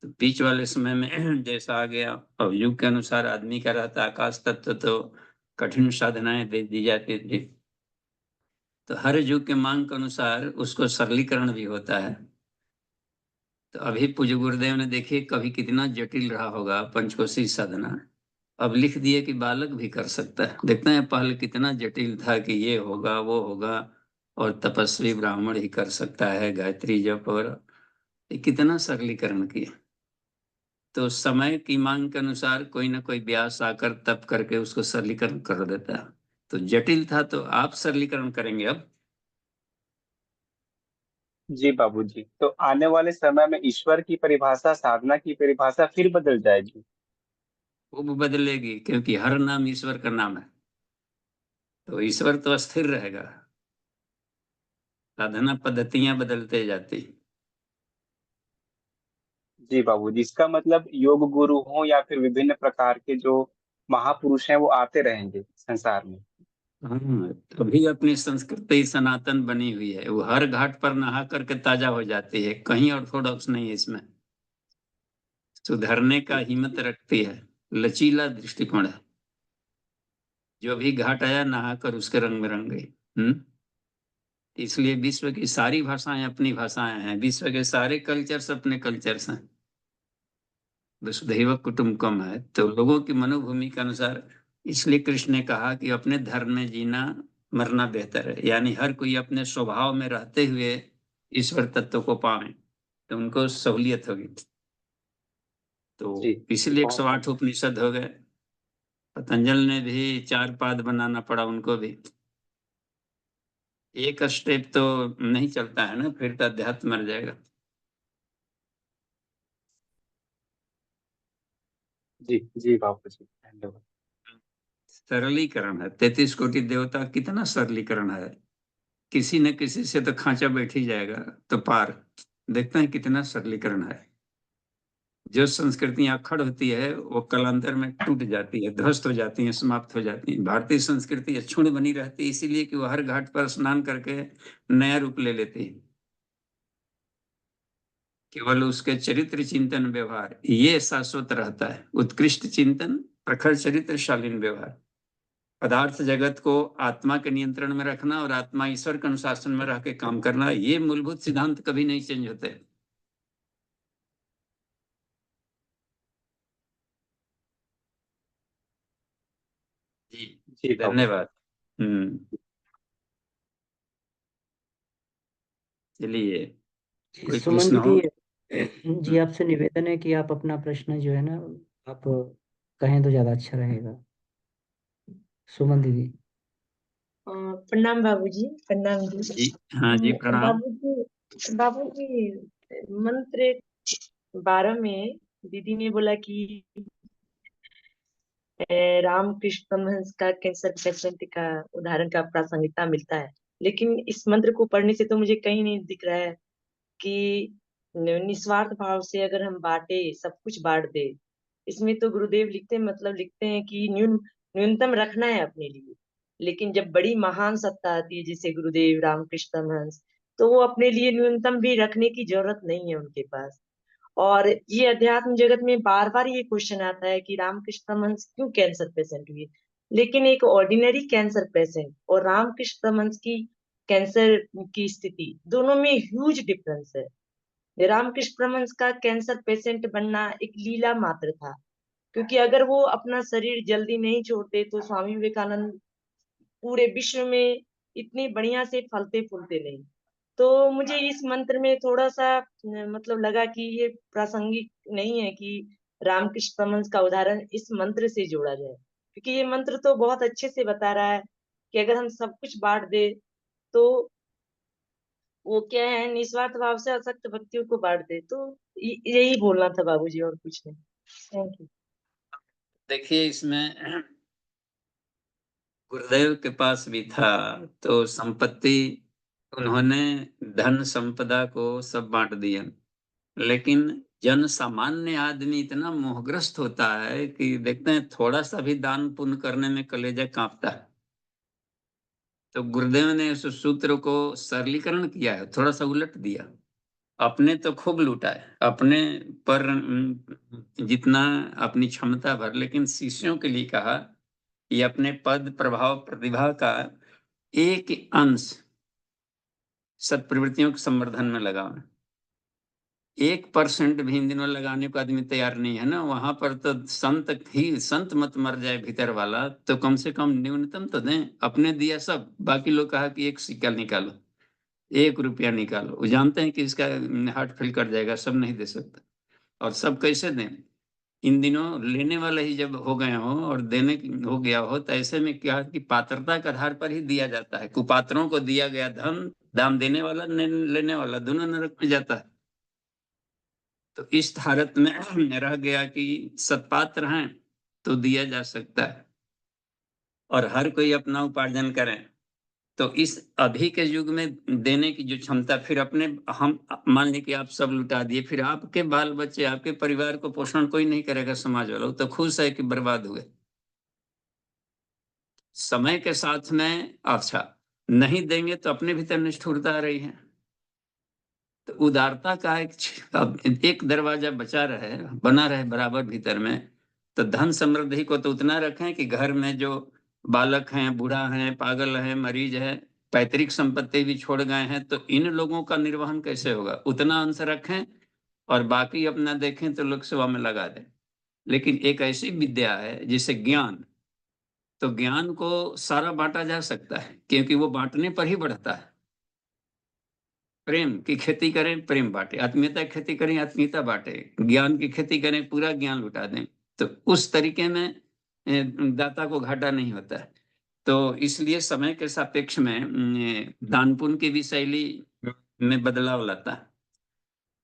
तो बीच वाले समय में जैसा आ गया, अब युग के अनुसार आदमी का रहता आकाश तत्व, तो कठिन साधनाएं दे दी जाती थी। तो हर युग के मांग के अनुसार उसको सरलीकरण भी होता है। तो अभी पूज्य गुरुदेव ने देखिए कभी कितना जटिल रहा होगा पंचकोशी साधना, अब लिख दिए कि बालक भी कर सकता है। देखते हैं पहले कितना जटिल था कि ये होगा वो होगा, और तपस्वी ब्राह्मण ही कर सकता है गायत्री जप, और ये कितना सरलीकरण किया। तो समय की मांग के अनुसार कोई ना कोई व्यास आकर तप करके उसको सरलीकरण कर देता है। तो जटिल था तो आप सरलीकरण करेंगे अब। जी बाबूजी, तो आने वाले समय में ईश्वर की परिभाषा, साधना की परिभाषा फिर बदल जाएगी? वो बदलेगी, क्योंकि हर नाम ईश्वर का नाम है। तो ईश्वर तो अस्थिर रहेगा, साधना पद्धतियां बदलते जाती। जी बाबूजी, इसका मतलब योग गुरु हो या फिर विभिन्न प्रकार के जो महापुरुष हैं वो आते रहेंगे संसार में? हाँ, तभी अपनी संस्कृति सनातन बनी हुई है। वो हर घाट पर नहा करके ताजा हो जाती है, कहीं ऑर्थोडॉक्स नहीं है इसमें। सुधरने का हिम्मत रखती है, लचीला दृष्टिकोण है। जो भी घाट आया नहा कर उसके रंग में रंग गई। इसलिए विश्व की सारी भाषाएं अपनी भाषाएं हैं, विश्व के सारे कल्चर्स अपने कल्चर्स हैं। वसुधैव कुटुंबकम है, तो लोगों की मनोभूमि के अनुसार। इसलिए कृष्ण ने कहा कि अपने धर्म में जीना मरना बेहतर है, यानी हर कोई अपने स्वभाव में रहते हुए ईश्वर तत्व को पावे, तो उनको सहूलियत होगी। तो जी इसीलिए बहुत 108 उपनिषद हो गए। पतंजल ने भी 4 पाद बनाना पड़ा उनको भी। एक स्टेप तो नहीं चलता है ना, फिर तो अध्यात्म मर जाएगा। जी जी बाबूजी, धन्यवाद। सरलीकरण है, 33 कोटि देवता, कितना सरलीकरण है। किसी न किसी से तो खांचा बैठ ही जाएगा, तो पार। देखते हैं कितना सरलीकरण है। जो संस्कृतियां अक्खड़ होती है वो कालांतर में टूट जाती है, ध्वस्त हो जाती है, समाप्त हो जाती है। भारतीय संस्कृति अक्षुण्ण बनी रहती है, इसीलिए कि वो हर घाट पर स्नान करके नया रूप ले लेती है। केवल उसके चरित्र चिंतन व्यवहार ये शाश्वत रहता है। उत्कृष्ट चिंतन, प्रखर चरित्र, शालीन व्यवहार। पदार्थ जगत को आत्मा के नियंत्रण में रखना और आत्मा ईश्वर के अनुशासन में रह के काम करना, ये मूलभूत सिद्धांत कभी नहीं चेंज होते। जी जी बाबूजी। धन्यवाद। चलिए, जी कोई सुमन प्रश्न हो? दीदी, जी आपसे निवेदन है कि आप अपना प्रश्न जो है ना, आप कहें तो ज्यादा अच्छा रहेगा। सुमन दीदी। प्रणाम बाबूजी, प्रणाम जी। जी हाँ जी प्रणाम। बाबूजी, बाबूजी, मंत्र 12 में दीदी ने बोला कि रामकृष्ण परमहंस का कैंसर पेशेंट का उदाहरण का प्रासंगिकता मिलता है। लेकिन इस मंत्र को पढ़ने से तो मुझे कहीं नहीं दिख रहा है कि निस्वार्थ भाव से अगर हम बांटे, सब कुछ बांट दे। इसमें तो गुरुदेव लिखते हैं, मतलब लिखते हैं कि न्यूनतम रखना है अपने लिए। लेकिन जब बड़ी महान सत्ता आती है जैसे गुरुदेव रामकृष्ण परमहंस, तो वो अपने लिए न्यूनतम भी रखने की जरूरत नहीं है उनके पास। और ये अध्यात्म जगत में बार बार ये क्वेश्चन आता है कि रामकृष्ण परमहंस क्यों कैंसर पेशेंट हुए। लेकिन एक ऑर्डिनरी कैंसर पेशेंट और रामकृष्ण परमहंस की कैंसर की स्थिति, दोनों में ह्यूज डिफरेंस है। रामकृष्ण परमहंस का कैंसर पेशेंट बनना एक लीला मात्र था, क्योंकि अगर वो अपना शरीर जल्दी नहीं छोड़ते तो स्वामी विवेकानंद पूरे विश्व में इतनी बढ़िया से फलते फूलते नहीं। तो मुझे इस मंत्र में थोड़ा सा मतलब लगा कि ये प्रासंगिक नहीं है कि रामकृष्ण परमहंस का उदाहरण इस मंत्र से जोड़ा जाए, क्योंकि ये मंत्र तो बहुत अच्छे से बता रहा है कि अगर हम सब कुछ बांट दे तो वो क्या है, निस्वार्थ भाव से अशक्त व्यक्तियों को बांट दे। तो यही बोलना था बाबूजी, और कुछ नहीं। Thank you. देखिए, इसमें गुरुदेव के पास भी था तो संपत्ति, उन्होंने धन संपदा को सब बांट दिया, लेकिन जन सामान्य आदमी इतना मोहग्रस्त होता है कि देखते हैं थोड़ा सा भी दान पुण्य करने में कलेजा कांपता है। तो गुरुदेव ने उस सूत्र को सरलीकरण किया है, थोड़ा सा उलट दिया। अपने तो खूब लूटा है, अपने पर जितना अपनी क्षमता भर, लेकिन शिष्यों के लिए कहा ये अपने पद प्रभाव प्रतिभा का एक अंश सत्प्रवृत्तियों के संवर्धन में लगाओ। 1% भी इन दिनों लगाने को आदमी तैयार नहीं है ना। वहां पर तो संत मत मर जाए भीतर वाला, तो कम से कम न्यूनतम तो दें। अपने दिया सब, बाकी लोग कहा कि 1 सिक्का निकालो, 1 रुपया निकालो। वो जानते हैं कि इसका हार्ट फेल कर जाएगा, सब नहीं दे सकता। और सब कैसे दें? इन दिनों लेने वाला ही जब हो गए हो और देने हो गया हो, तो ऐसे में क्या कि पात्रता के आधार पर ही दिया जाता है। कुपात्रों को दिया गया धन, दाम देने वाला लेने वाला दोनों नरक में जाता है। तो इस हालत में रह गया कि सत्पात्र हैं तो दिया जा सकता है और हर कोई अपना उपार्जन करें। तो इस अभी के युग में देने की जो क्षमता, फिर अपने हम मान लीजिए कि आप सब लुटा दिए, फिर आपके बाल बच्चे, आपके परिवार को पोषण कोई नहीं करेगा, समाज वालों तो खुश है कि बर्बाद हुए। समय के साथ में अच्छा नहीं देंगे तो अपने भीतर निष्ठुरता आ रही है। तो उदारता का एक दरवाजा बचा रहे, बना रहे बराबर भीतर में। तो धन समृद्धि को तो उतना रखें कि घर में जो बालक हैं, बूढ़ा हैं, पागल हैं, मरीज है, पैतृक संपत्ति भी छोड़ गए हैं, तो इन लोगों का निर्वहन कैसे होगा, उतना अंश रखें और बाकी अपना देखें तो लोक सेवा में लगा दें। लेकिन एक ऐसी विद्या है जिसे ज्ञान, तो ज्ञान को सारा बांटा जा सकता है, क्योंकि वो बांटने पर ही बढ़ता है। प्रेम की खेती करें, प्रेम बांटे। आत्मीयता की खेती करें, आत्मीयता बांटे। ज्ञान की खेती करें, पूरा ज्ञान लुटा दें। तो उस तरीके में दाता को घाटा नहीं होता है। तो इसलिए समय के सापेक्ष में दान पुण्य की भी शैली में बदलाव लाता है।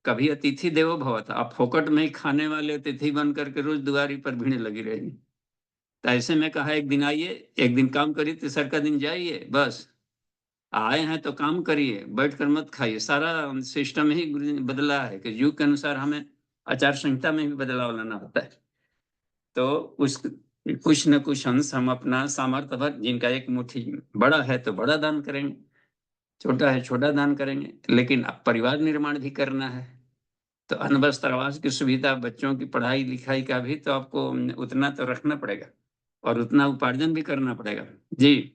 कभी अतिथि देवो भव था, आप फोकट में ही खाने वाले अतिथि बन करके रोज दुआरी पर भीड़ लगी रहेगी। तो ऐसे में कहा एक दिन आइए, एक दिन काम करिए, तीसर का दिन जाइए। बस आए हैं तो काम करिए, बैठकर मत खाइए। सारा सिस्टम ही बदला है कि युग के अनुसार हमें आचार संहिता में भी बदलाव लाना होता है। तो उस कुछ न कुछ अंश हम अपना सामर्थ्य भर, जिनका एक मुट्ठी बड़ा है तो बड़ा दान करेंगे, छोटा है छोटा दान करेंगे, लेकिन परिवार निर्माण भी करना है। तो अन्न वस्त्र आवास की सुविधा, बच्चों की पढ़ाई लिखाई का भी तो आपको उतना तो रखना पड़ेगा और उतना उपार्जन भी करना पड़ेगा। जी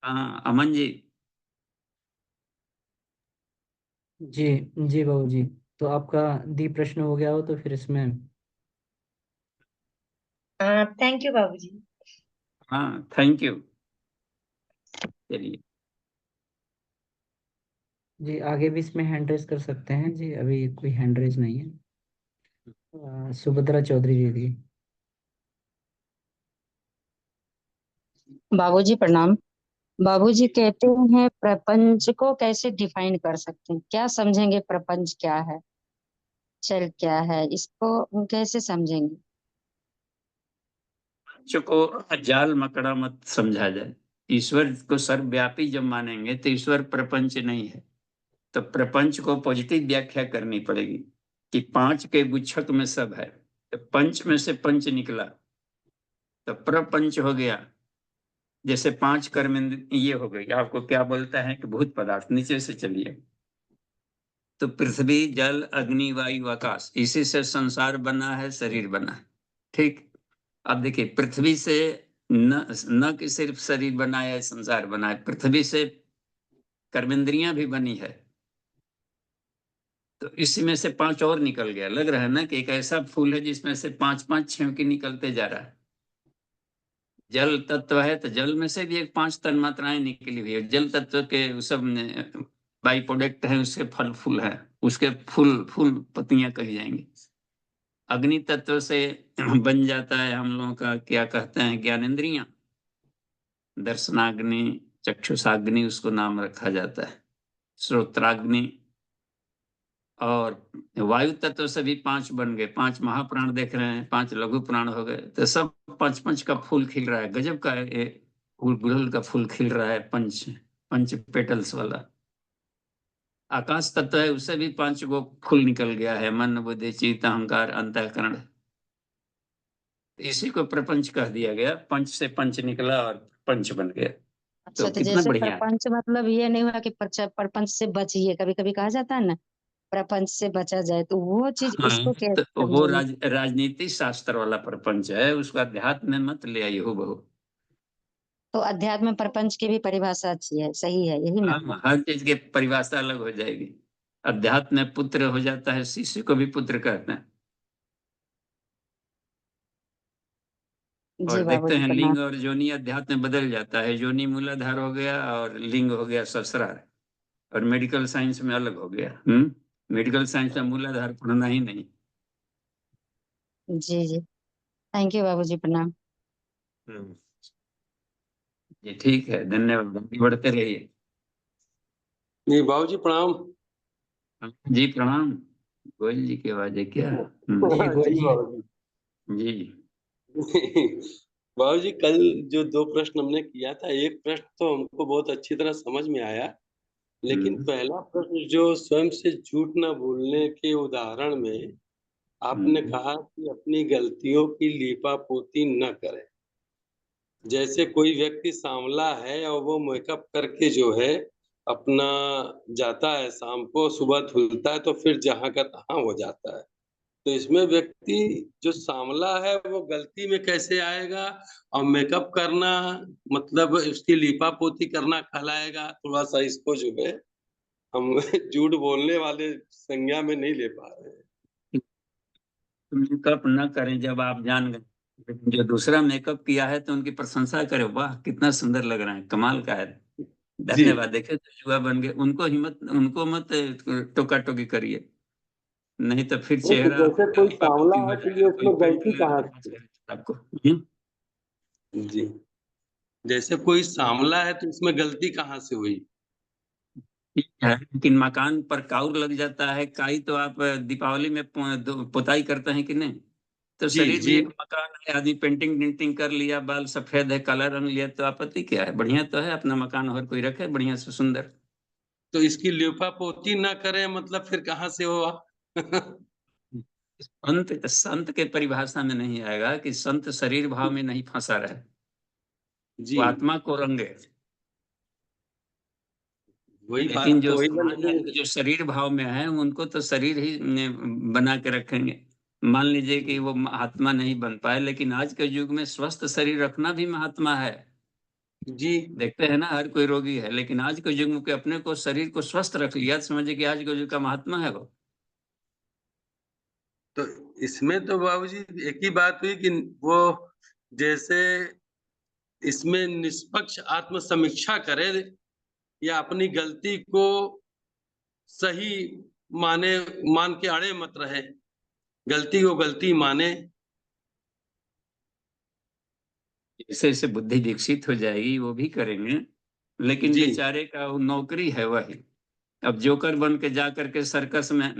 हाँ अमन जी। जी जी बाबूजी, तो आपका दी प्रश्न हो गया हो तो फिर इसमें थैंक यू बाबूजी। हाँ थैंक यू। चलिए जी आगे भी इसमें हैंड रेज कर सकते हैं जी, अभी कोई हैंड रेज नहीं है। सुभद्रा चौधरी जी दी। बाबूजी प्रणाम। बाबूजी कहते हैं प्रपंच को कैसे डिफाइन कर सकते हैं, क्या समझेंगे प्रपंच क्या है, चल क्या है, इसको कैसे समझेंगे? बच्चों को जाल मकड़ा मत समझा जाए। ईश्वर को सर्वव्यापी जब मानेंगे तो ईश्वर प्रपंच नहीं है। तो प्रपंच को पॉजिटिव व्याख्या करनी पड़ेगी कि 5 के गुच्छक में सब है। तो पंच में से पंच निकला तो प्रपंच हो गया। जैसे 5 कर्म ये हो गई, आपको क्या बोलता है कि भूत पदार्थ। नीचे से चलिए, तो पृथ्वी, जल, अग्नि, वायु, आकाश, इसी से संसार बना है, शरीर बना है। ठीक। अब देखिए, पृथ्वी से न कि सिर्फ शरीर बना है, संसार बना है, पृथ्वी से कर्मेंद्रियां भी बनी है। तो इसी में से 5 और निकल गया। लग रहा है ना कि एक ऐसा फूल है जिसमें से 5-5 छिलके निकलते जा रहा है। जल तत्व है तो जल में से भी एक 5 तन्मात्राएं निकली हुई है। जल तत्व के सब बाई प्रोडक्ट है, उसके फल फूल है, उसके फूल पत्तियां कही जाएंगी। अग्नि तत्व से बन जाता है हम लोगों का, क्या कहते हैं, ज्ञानेंद्रियां, दर्शनाग्नि, चक्षुषाग्नि उसको नाम रखा जाता है, श्रोत्राग्नि। और वायु तत्व से भी 5 बन गए, 5 महाप्राण देख रहे हैं, 5 लघु प्राण हो गए। तो सब 5-5 का फूल खिल रहा है। गजब का गुड़हल का फूल खिल रहा है, पंच पेटल्स वाला। आकाश तत्व है, उससे भी 5 गो फूल निकल गया है, मन, बुद्धि, चित्त, अहंकार, अंतःकरण। इसी को प्रपंच कह दिया गया। पंच से पंच निकला और पंच बन गया। अच्छा, तो तो कितना जैसे बढ़िया है। प्रपंच मतलब ये नहीं हुआ कि प्रपंच से बचिए, कभी कभी कहा जाता है ना, प्रपंच से बचा जाए, तो वो चीज उसको हाँ, कैसे तो वो समझेंगे? राजनीति शास्त्र वाला प्रपंच है, उसको अध्यात्म में मत ले आई हो बहु। तो अध्यात्म में प्रपंच की भी परिभाषा अच्छी है, सही है, यही ना? हाँ, हर चीज की परिभाषा अलग हो जाएगी। अध्यात्म में पुत्र हो जाता है, शिष्य को भी पुत्र कहते हैं। जी और देखते बाबूजी हैं प्रणाम। लिंग और योनि अध्यात्म में बदल जाता है। योनि मूलाधार हो गया और लिंग हो गया ससुराल। और मेडिकल साइंस में अलग हो गया। मेडिकल साइंस में मूलाधार पढ़ना ही नहीं। जी जी, थैंक यू बाबूजी प्रणाम। जी ठीक है, धन्यवाद, आगे बढ़ते रहिए। नहीं बाबूजी प्रणाम। जी प्रणाम। गोयल जी की आवाज है क्या? जी बाबूजी। जी। बाबूजी कल जो 2 प्रश्न हमने किया था, एक प्रश्न तो हमको बहुत अच्छी तरह समझ में आया, लेकिन पहला प्रश्न जो स्वयं से झूठ न बोलने के उदाहरण में आपने कहा कि अपनी गलतियों की लीपापोती न करें। जैसे कोई व्यक्ति सांवला है और वो मेकअप करके जो है अपना जाता है, शाम को सुबह धुलता है तो फिर जहां का तहां हो जाता है। तो इसमें व्यक्ति जो सांवला है वो गलती में कैसे आएगा, और मेकअप करना मतलब उसकी लीपापोती करना कहलाएगा? थोड़ा सा इसको जो है हम झूठ बोलने वाले संज्ञा में नहीं ले पा रहे हैं। मेकअप न करें जब आप जान गए, लेकिन जो दूसरा मेकअप किया है तो उनकी प्रशंसा करें, वाह कितना सुंदर लग रहा है, कमाल का है, जी। धन्यवाद। देखे तो युवा बन गए। उनको मत टोका टोकी करिए, नहीं तो फिर नहीं तो चेहरा जैसे कोई सांवला हो है तो ये जाएगा। कोई उसमें पेंट गलती कहाँ लगाकर से है? आपको। जी, जैसे कोई सांवला है तो इसमें गलती कहाँ से हुई? ठीक है, लेकिन मकान पर काउर लग जाता है, काई तो आप दीपावली में पुताई करते हैं कि नहीं? तो जी शरीर भी जी। एक मकान है, आदमी पेंटिंग डेंटिंग कर लिया, बाल सफेद है, काला रंग लिया, तो आपत्ति क्या है? बढ़िया तो है, अपना मकान और कोई रखे बढ़िया से सुंदर। तो इसकी लिपापोती ना करें मतलब फिर कहाँ से हुआ? संत संत के परिभाषा में नहीं आएगा कि संत शरीर भाव में नहीं फंसा रहे, जी वो आत्मा को रंगे। वही लेकिन बात जो तो वही सामान्य लेकिन जो शरीर भाव में है उनको तो शरीर ही बना के रखेंगे। मान लीजिए कि वो महात्मा नहीं बन पाए, लेकिन आज के युग में स्वस्थ शरीर रखना भी महात्मा है। जी। देखते हैं ना, हर कोई रोगी है, लेकिन आज के युग में अपने को शरीर को स्वस्थ रख लिया तो समझिए कि आज के युग का महात्मा है वो। तो इसमें तो बाबूजी एक ही बात हुई कि वो जैसे इसमें निष्पक्ष आत्म समीक्षा करे या अपनी गलती को सही माने, मान के अड़े मत रहे, गलती को गलती माने। जैसे जैसे बुद्धि विकसित हो जाएगी वो भी करेंगे, लेकिन जी बेचारे का वो नौकरी है वही। अब जोकर बन के जा करके सर्कस में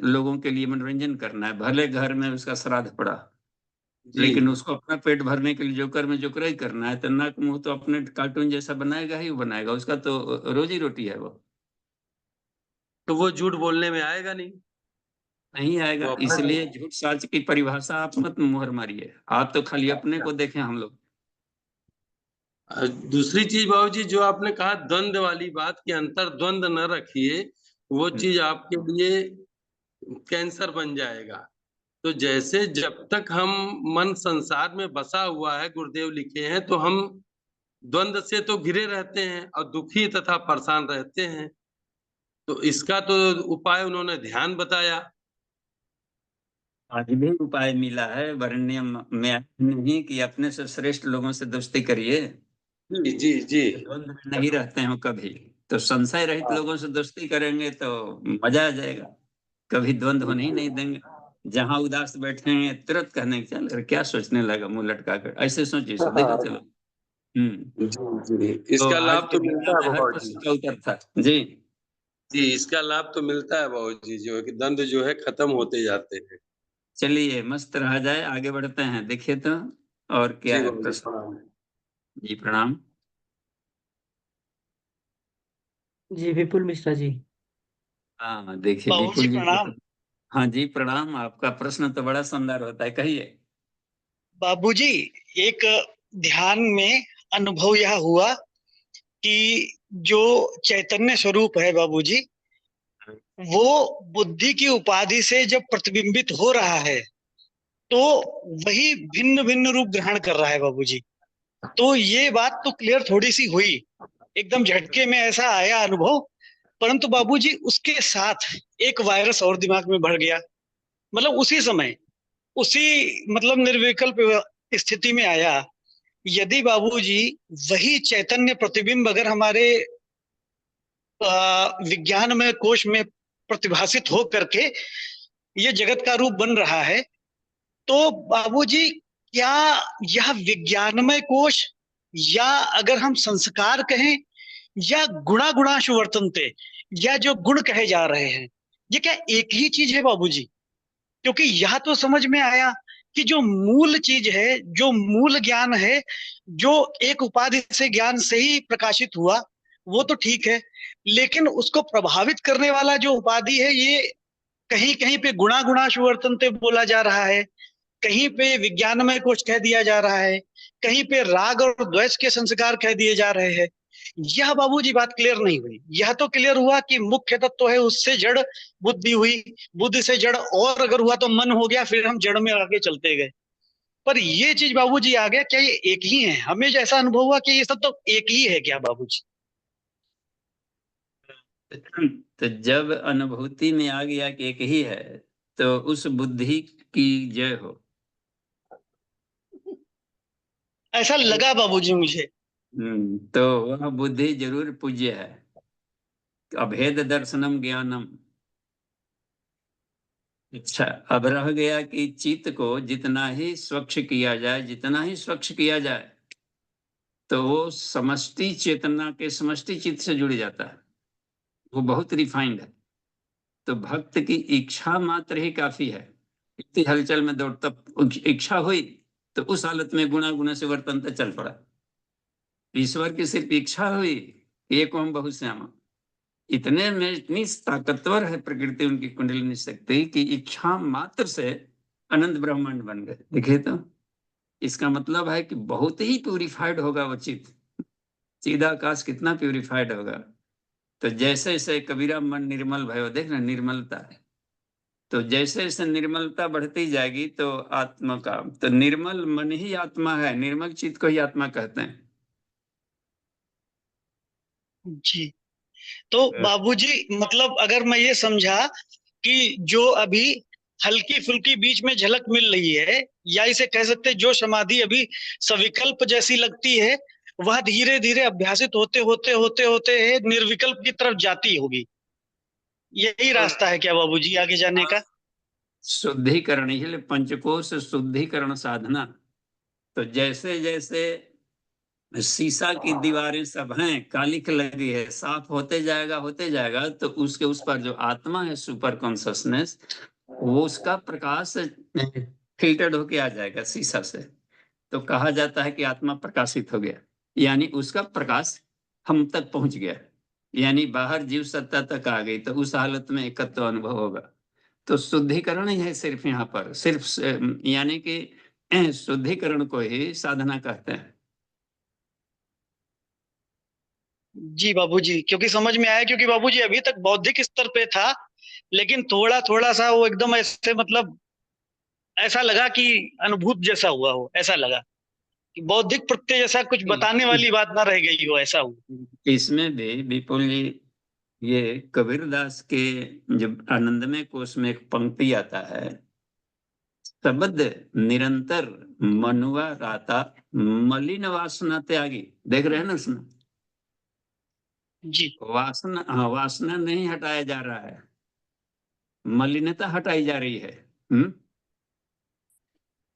लोगों के लिए मनोरंजन करना है, भले घर में उसका श्राद्ध पड़ा, जी। लेकिन उसको अपना पेट भरने के लिए जोकर में जोकर ही करना है, तो नाक मुंह तो अपने कार्टून जैसा बनाएगा ही बनाएगा, उसका तो रोजी रोटी है वो। तो वो झूठ बोलने में आएगा नहीं। नहीं वो आएगा, अपना इसलिए झूठ सच की परिभाषा आप मत मुहर मारिए, आप तो खाली अपने को देखें हम लोग। दूसरी चीज बाबूजी जो आपने कहा द्वंद वाली बात कि अंतर द्वंद न रखिए, वो चीज आपके लिए कैंसर बन जाएगा। तो जैसे जब तक हम मन संसार में बसा हुआ है, गुरुदेव लिखे हैं, तो हम द्वंद से तो घिरे रहते हैं और दुखी तथा परेशान रहते हैं। तो इसका तो उपाय उन्होंने ध्यान बताया। आज भी उपाय मिला है वर्ण्य में नहीं कि अपने से श्रेष्ठ लोगों से दोस्ती करिए, जी जी जी। द्वंद में नहीं रहते हो कभी। तो संशय रहित लोगों से दोस्ती करेंगे तो मजा आ जाएगा, कभी द्वंद होने ही नहीं देंगे। जहां उदास बैठेंगे तुरंत कहने चल अरे क्या सोचने लगा मुंह लटका कर, ऐसे सोचिए सो देखो चलो। जी जी। तो इसका आज लाभ की तो गीता मिलता में है हर बाबू जी। प्रश्न का उत्तर था जी। जी, इसका लाभ तो मिलता है बाबू जी, जो है कि द्वंद जो है खत्म होते जाते हैं। चलिए मस्त रहा जाए, आगे बढ़ते हैं, देखिए तो और क्या जी है बाबू जी, प्रश्न। प्रणाम। जी प्रणाम। जी विपुल मिश्रा जी। हाँ देखिए बाबू जी विपुल जी को प्रणाम। तो। हाँ जी प्रणाम, आपका प्रश्न तो बड़ा शानदार होता है, कहिए। बाबूजी, एक ध्यान में अनुभव यह हुआ कि जो चैतन्य स्वरूप है बाबूजी, वो बुद्धि की उपाधि से जब प्रतिबिंबित हो रहा है तो वही भिन्न भिन्न रूप ग्रहण कर रहा है बाबूजी। तो ये बात तो क्लियर थोड़ी सी हुई, एकदम झटके में ऐसा आया अनुभव। परंतु बाबूजी उसके साथ एक वायरस और दिमाग में बढ़ गया, मतलब उसी समय, उसी मतलब निर्विकल्प स्थिति में आया। यदि बाबूजी वही चैतन्य प्रतिबिंब अगर हमारे विज्ञान में कोश में प्रतिभासित हो करके ये जगत का रूप बन रहा है, तो बाबूजी क्या यह विज्ञानमय कोश, या अगर हम संस्कार कहें, या गुणा गुणाशु वर्तनते, या जो गुण कहे जा रहे हैं, ये क्या एक ही चीज है बाबूजी? क्योंकि यह तो समझ में आया कि जो मूल चीज है, जो मूल ज्ञान है, जो एक उपाधि से ज्ञान से ही प्रकाशित हुआ, वो तो ठीक है, लेकिन उसको प्रभावित करने वाला जो उपाधि है, ये कहीं कहीं पे गुणा गुणाशु वर्तनते बोला जा रहा है, कहीं पे विज्ञानमय कुछ कह दिया जा रहा है, कहीं पे राग और द्वेष के संस्कार कह दिए जा रहे हैं। यह बाबूजी बात क्लियर नहीं हुई। यह तो क्लियर हुआ कि मुख्य तत्व है, उससे जड़ बुद्धि हुई, बुद्धि से जड़ और अगर हुआ तो मन हो गया, फिर हम जड़ में आगे चलते गए। पर ये चीज बाबूजी आ गया, क्या ये एक ही है? हमें जैसा अनुभव हुआ कि ये सब तो एक ही है क्या बाबूजी? तो जब अनुभूति में आ गया कि एक ही है, तो उस बुद्धि की जय हो। ऐसा लगा बाबूजी मुझे। तो वह बुद्धि जरूर पूज्य है। अभेद दर्शनम ज्ञानम। अच्छा, अब रह गया कि चित्त को जितना ही स्वच्छ किया जाए, जितना ही स्वच्छ किया जाए, तो वो समष्टि चेतना के समष्टि चित्त से जुड़ जाता है, वो बहुत रिफाइंड है। तो भक्त की इच्छा मात्र ही काफी है। इतनी हलचल में दौड़ता इच्छा हुई तो उस हालत में गुणा गुणा से वर्तनता चल पड़ा। ईश्वर की सिर्फ इच्छा हुई, एक ओम बहुश्यामा, इतने में इतनी ताकतवर है प्रकृति, उनकी कुंडलिनी शक्ति की इच्छा मात्र से अनंत ब्रह्मांड बन गए। देखिए तो इसका मतलब है कि बहुत ही प्यूरिफाइड होगा वो चित्त। सीधा आकाश कितना प्यूरिफाइड होगा। तो जैसे जैसे कबीरा मन निर्मल भयो, देख ना निर्मलता है। तो जैसे जैसे निर्मलता बढ़ती जाएगी तो आत्मा का, तो निर्मल मन ही आत्मा है, निर्मल चित्त को ही आत्मा कहते हैं। जी, तो बाबूजी मतलब अगर मैं ये समझा कि जो अभी हल्की फुल्की बीच में झलक मिल रही है, या इसे कह सकते हैं जो समाधि अभी सविकल्प जैसी लगती है, वह धीरे धीरे अभ्यासित होते होते होते होते निर्विकल्प की तरफ जाती होगी। यही रास्ता है क्या बाबूजी आगे जाने का? शुद्धिकरण, इसलिए पंचकोश शुद्धिकरण साधना। तो जैसे जैसे शीशा की दीवारें सब हैं, कालिख लगी है, साफ होते जाएगा तो उसके उस पर जो आत्मा है, सुपर कॉन्शसनेस, वो उसका प्रकाश फिल्टर्ड होके आ जाएगा शीशा से। तो कहा जाता है कि आत्मा प्रकाशित हो गया, यानी उसका प्रकाश हम तक पहुंच गया, यानी बाहर जीव सत्ता तक आ गई, तो उस हालत में एकत्व अनुभव होगा। तो शुद्धिकरण ही है सिर्फ यहाँ पर, सिर्फ यानी कि शुद्धिकरण को ही साधना कहते हैं। जी बाबूजी, क्योंकि समझ में आया, क्योंकि बाबूजी अभी तक बौद्धिक स्तर पे था, लेकिन थोड़ा थोड़ा सा वो एकदम ऐसे मतलब ऐसा लगा कि अनुभूत जैसा हुआ हो, ऐसा लगा कि बौद्धिक प्रत्यय जैसा कुछ बताने वाली बात ना रह गई हो, ऐसा हुआ। इसमें भी विपुल जी, ये कबीरदास के जब आनंदमय कोश में एक पंक्ति आता है, शब्द निरंतर मनुआ राता मलिन वासना त्यागी, देख रहे हैं ना उसमें? जी वासना, हाँ, वासना नहीं हटाया जा रहा है, मलिनता हटाई जा रही है।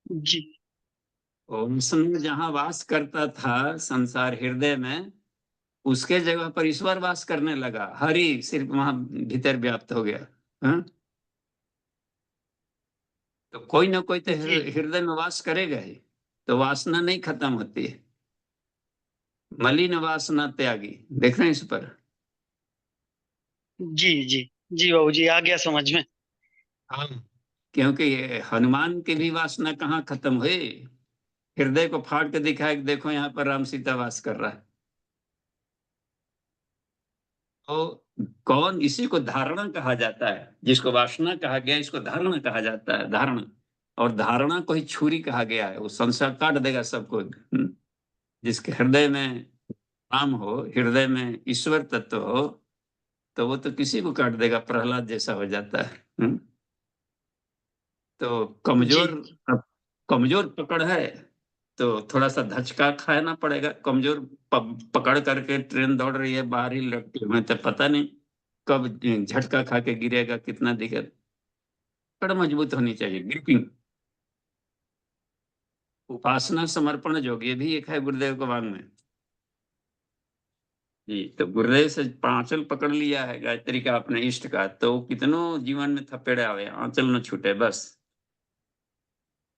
जी और उसमें जहाँ वास करता था संसार हृदय में, उसके जगह पर ईश्वर वास करने लगा, हरि सिर्फ वहां भीतर व्याप्त हो गया। हाँ? तो कोई ना कोई तो जी हृदय में वास करेगा ही, तो वासना नहीं खत्म होती है। मलिन वासना त्यागी, देख रहे हैं इस पर? जी जी जी बाबूजी, आ गया समझ में। हाँ, क्योंकि ये हनुमान की भी वासना कहाँ खत्म हुई, हृदय को फाड़ के दिखाया कि देखो यहाँ पर राम सीता वास कर रहा है। तो कौन, इसी को धारणा कहा जाता है, जिसको वासना कहा गया इसको धारणा कहा जाता है, धारणा। और धारणा को ही छुरी कहा गया है, वो संसार काट देगा सबको। जिसके हृदय में राम हो, हृदय में ईश्वर तत्व हो, तो वो तो किसी को काट देगा, प्रहलाद जैसा हो जाता है। तो जी कमजोर पकड़ है, तो थोड़ा सा धचका खाना पड़ेगा। कमजोर पकड़ करके ट्रेन दौड़ रही है, बाहर ही लटके हुए, तो पता नहीं कब झटका खा के गिरेगा, कितना दिक्कत। पकड़ मजबूत होनी चाहिए, ग्रिपिंग। उपासना समर्पण योग, ये भी एक है गुरुदेव को वांग में। जी, तो गुरुदेव से आंचल पकड़ लिया है गायत्री का, अपने इष्ट का, तो कितनों जीवन में थपेड़े आवे, आंचल न छूटे बस।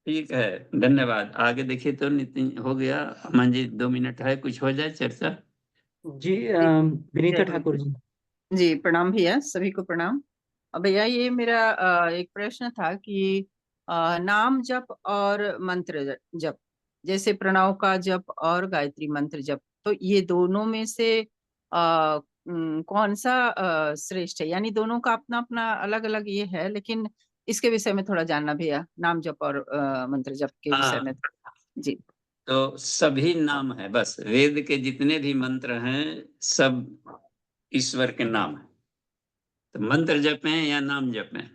ठीक है, धन्यवाद। आगे देखिए तो नितिन हो गया। अमन जी 2 मिनट है, कुछ हो जाए चर्चा। जी विनीता ठाकुर जी। जी प्रणाम भैया, सभी को प्रणाम। भैया ये मेरा एक प्रश्न था कि नाम जप और मंत्र जप, जैसे प्रणव का जप और गायत्री मंत्र जप, तो ये दोनों में से कौन सा श्रेष्ठ है? यानी दोनों का अपना अपना अलग अलग ये है, लेकिन इसके विषय में थोड़ा जानना भैया, नाम जप और मंत्र जप के विषय में। जी तो सभी नाम है, बस वेद के जितने भी मंत्र हैं सब ईश्वर के नाम है। तो मंत्र जपें या नाम जपें,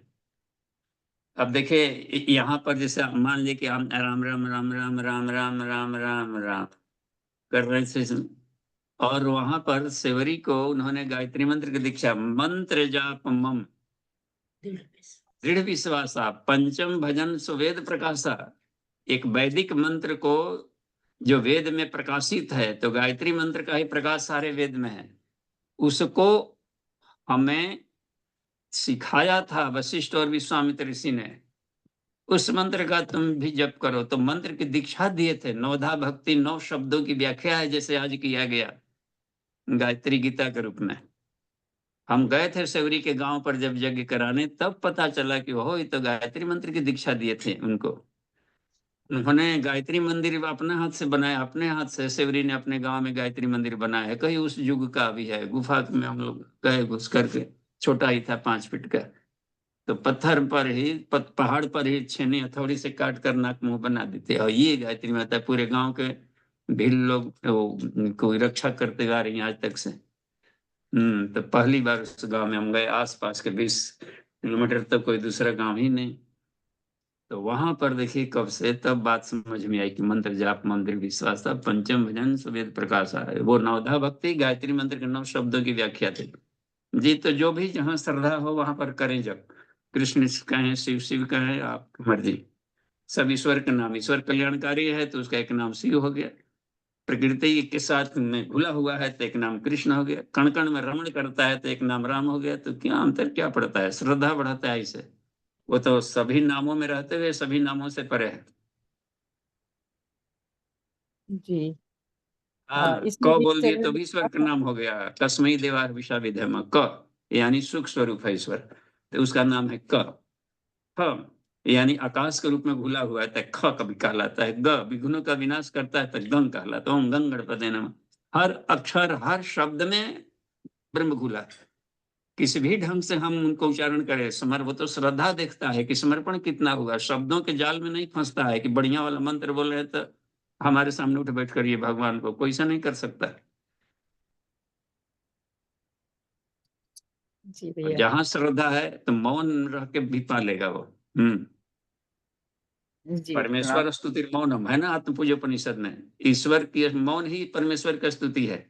अब देखिए यहाँ पर जैसे मान लीजिए कि हम राम राम राम राम राम राम राम राम राम कर रहे थे, और वहां पर सेवरी को उन्होंने गायत्री मंत्र की दीक्षा, मंत्र जाप मम दृढ़ विश्वासा पंचम भजन सुवेद प्रकाशा। एक वैदिक मंत्र को जो वेद में प्रकाशित है, तो गायत्री मंत्र का ही प्रकाश सारे वेद में है, उसको हमें सिखाया था वशिष्ठ और विश्वामित्र ऋषि ने। उस मंत्र का तुम भी जप करो, तो मंत्र की दीक्षा दिए थे। नवधा भक्ति 9 शब्दों की व्याख्या है, जैसे आज किया गया गायत्री गीता के रूप में। हम गए थे सेवरी के गांव पर जब यज्ञ कराने, तब पता चला कि वो ये तो गायत्री मंत्र की दीक्षा दिए थे उनको। उन्होंने गायत्री मंदिर अपने हाथ से बनाया, अपने हाथ से सेवरी ने अपने गांव में गायत्री मंदिर बनाया है। कहीं उस युग का भी है, गुफा में हम लोग गए घुस करके, छोटा ही था 5 फीट का। तो पत्थर पर ही पहाड़ पर ही छेनी हथौड़ी से काट कर नाक मुंह बना देते, और ये गायत्री माता पूरे गांव के भीड़ लोग कोई रक्षा करते आ रही हैं आज तक से। तो पहली बार उस गांव में हम गए, आसपास के 20 किलोमीटर तक कोई दूसरा गांव ही नहीं। तो वहां पर देखिए कब से तब बात समझ में आई कि मंत्र जाप मंदिर विश्वास था पंचम भजन सुवेद प्रकाश है। वो नवधा भक्ति गायत्री मंत्र के 9 शब्दों की व्याख्या थी। जी, तो जो भी जहाँ श्रद्धा हो वहां पर करें जब, कृष्ण कहें शिव शिव कहें, आपकी मर्जी। सब ईश्वर का नाम, ईश्वर कल्याणकारी है तो उसका एक नाम शिव हो गया, प्रकृति के साथ में घुला हुआ है तो एक नाम कृष्ण हो गया, कण कण में रमण करता है तो एक नाम राम हो गया। तो क्या अंतर क्या पड़ता है, श्रद्धा बढ़ाता है इसे। वो तो सभी नामों में रहते हुए सभी नामों से परे है। जी हाँ, इसमें क भी बोल दिए तो चरण- भी ईश्वर का नाम हो गया। कस्मई देवा विषा विधम, क यानी सुख स्वरूप है ईश्वर, तो उसका नाम है क। ख यानी आकाश के रूप में घुला हुआ है, तो ख कभी कहलाता है। ग विघ्नों का विनाश करता है तो गंग कहलाता है। ओम गंग गणपते नमः। हर अक्षर हर शब्द में ब्रह्म घुला है। किसी भी ढंग से हम उनको उच्चारण करें, वो तो श्रद्धा देखता है कि समर्पण कितना होगा, शब्दों के जाल में नहीं फंसता है कि बढ़िया वाला मंत्र बोल रहे हैं तो हमारे सामने उठ बैठ करिए भगवान को, कोई ऐसा नहीं कर सकता है। जी और भैया। जहां श्रद्धा है तो मौन रह के भी पालेगा वो। जी प्रणाम। परमेश्वर स्तुति मौनम है ना आत्म पूज्य उपनिषद में, ईश्वर की मौन ही परमेश्वर की स्तुति है।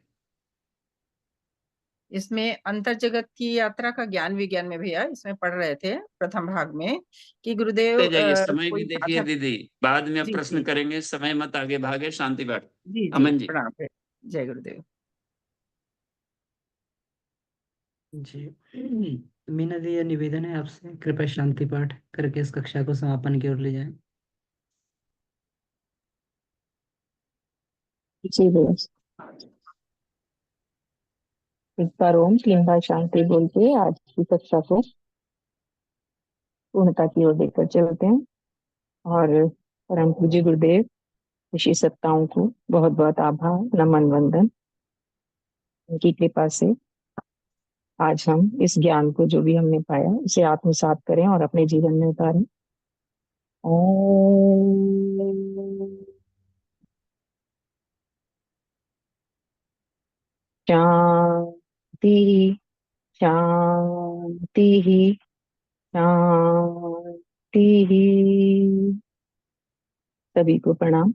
इसमें अंतर जगत की यात्रा का ज्ञान विज्ञान में भैया इसमें पढ़ रहे थे प्रथम भाग में कि गुरुदेव ते जाइए, समय भी कोई देखिए साधक। दीदी, बाद में अब जी प्रश्न जी करेंगे, समय मत आगे भागे, शांति पाठ। जी जी अमन जी। प्रणाम भैया। जय गुरुदेव। जी मीना दी, ये निवेदन है आपसे, कृपया शांति पाठ करके इस कक्षा को समापन की ओर ले जाएं। जी भैया। एक बार ओम, 3 बार शांति बोल के आज की कक्षा को पूर्णता की ओर लेकर चलते हैं। और परम पूज्य गुरुदेव ऋषि सत्ताओं को बहुत बहुत आभार, नमन, वंदन। उनकी कृपा से आज हम इस ज्ञान को जो भी हमने पाया उसे आत्मसात करें और अपने जीवन में उतारें। ओम शांति, शांति, शांति। सभी को प्रणाम।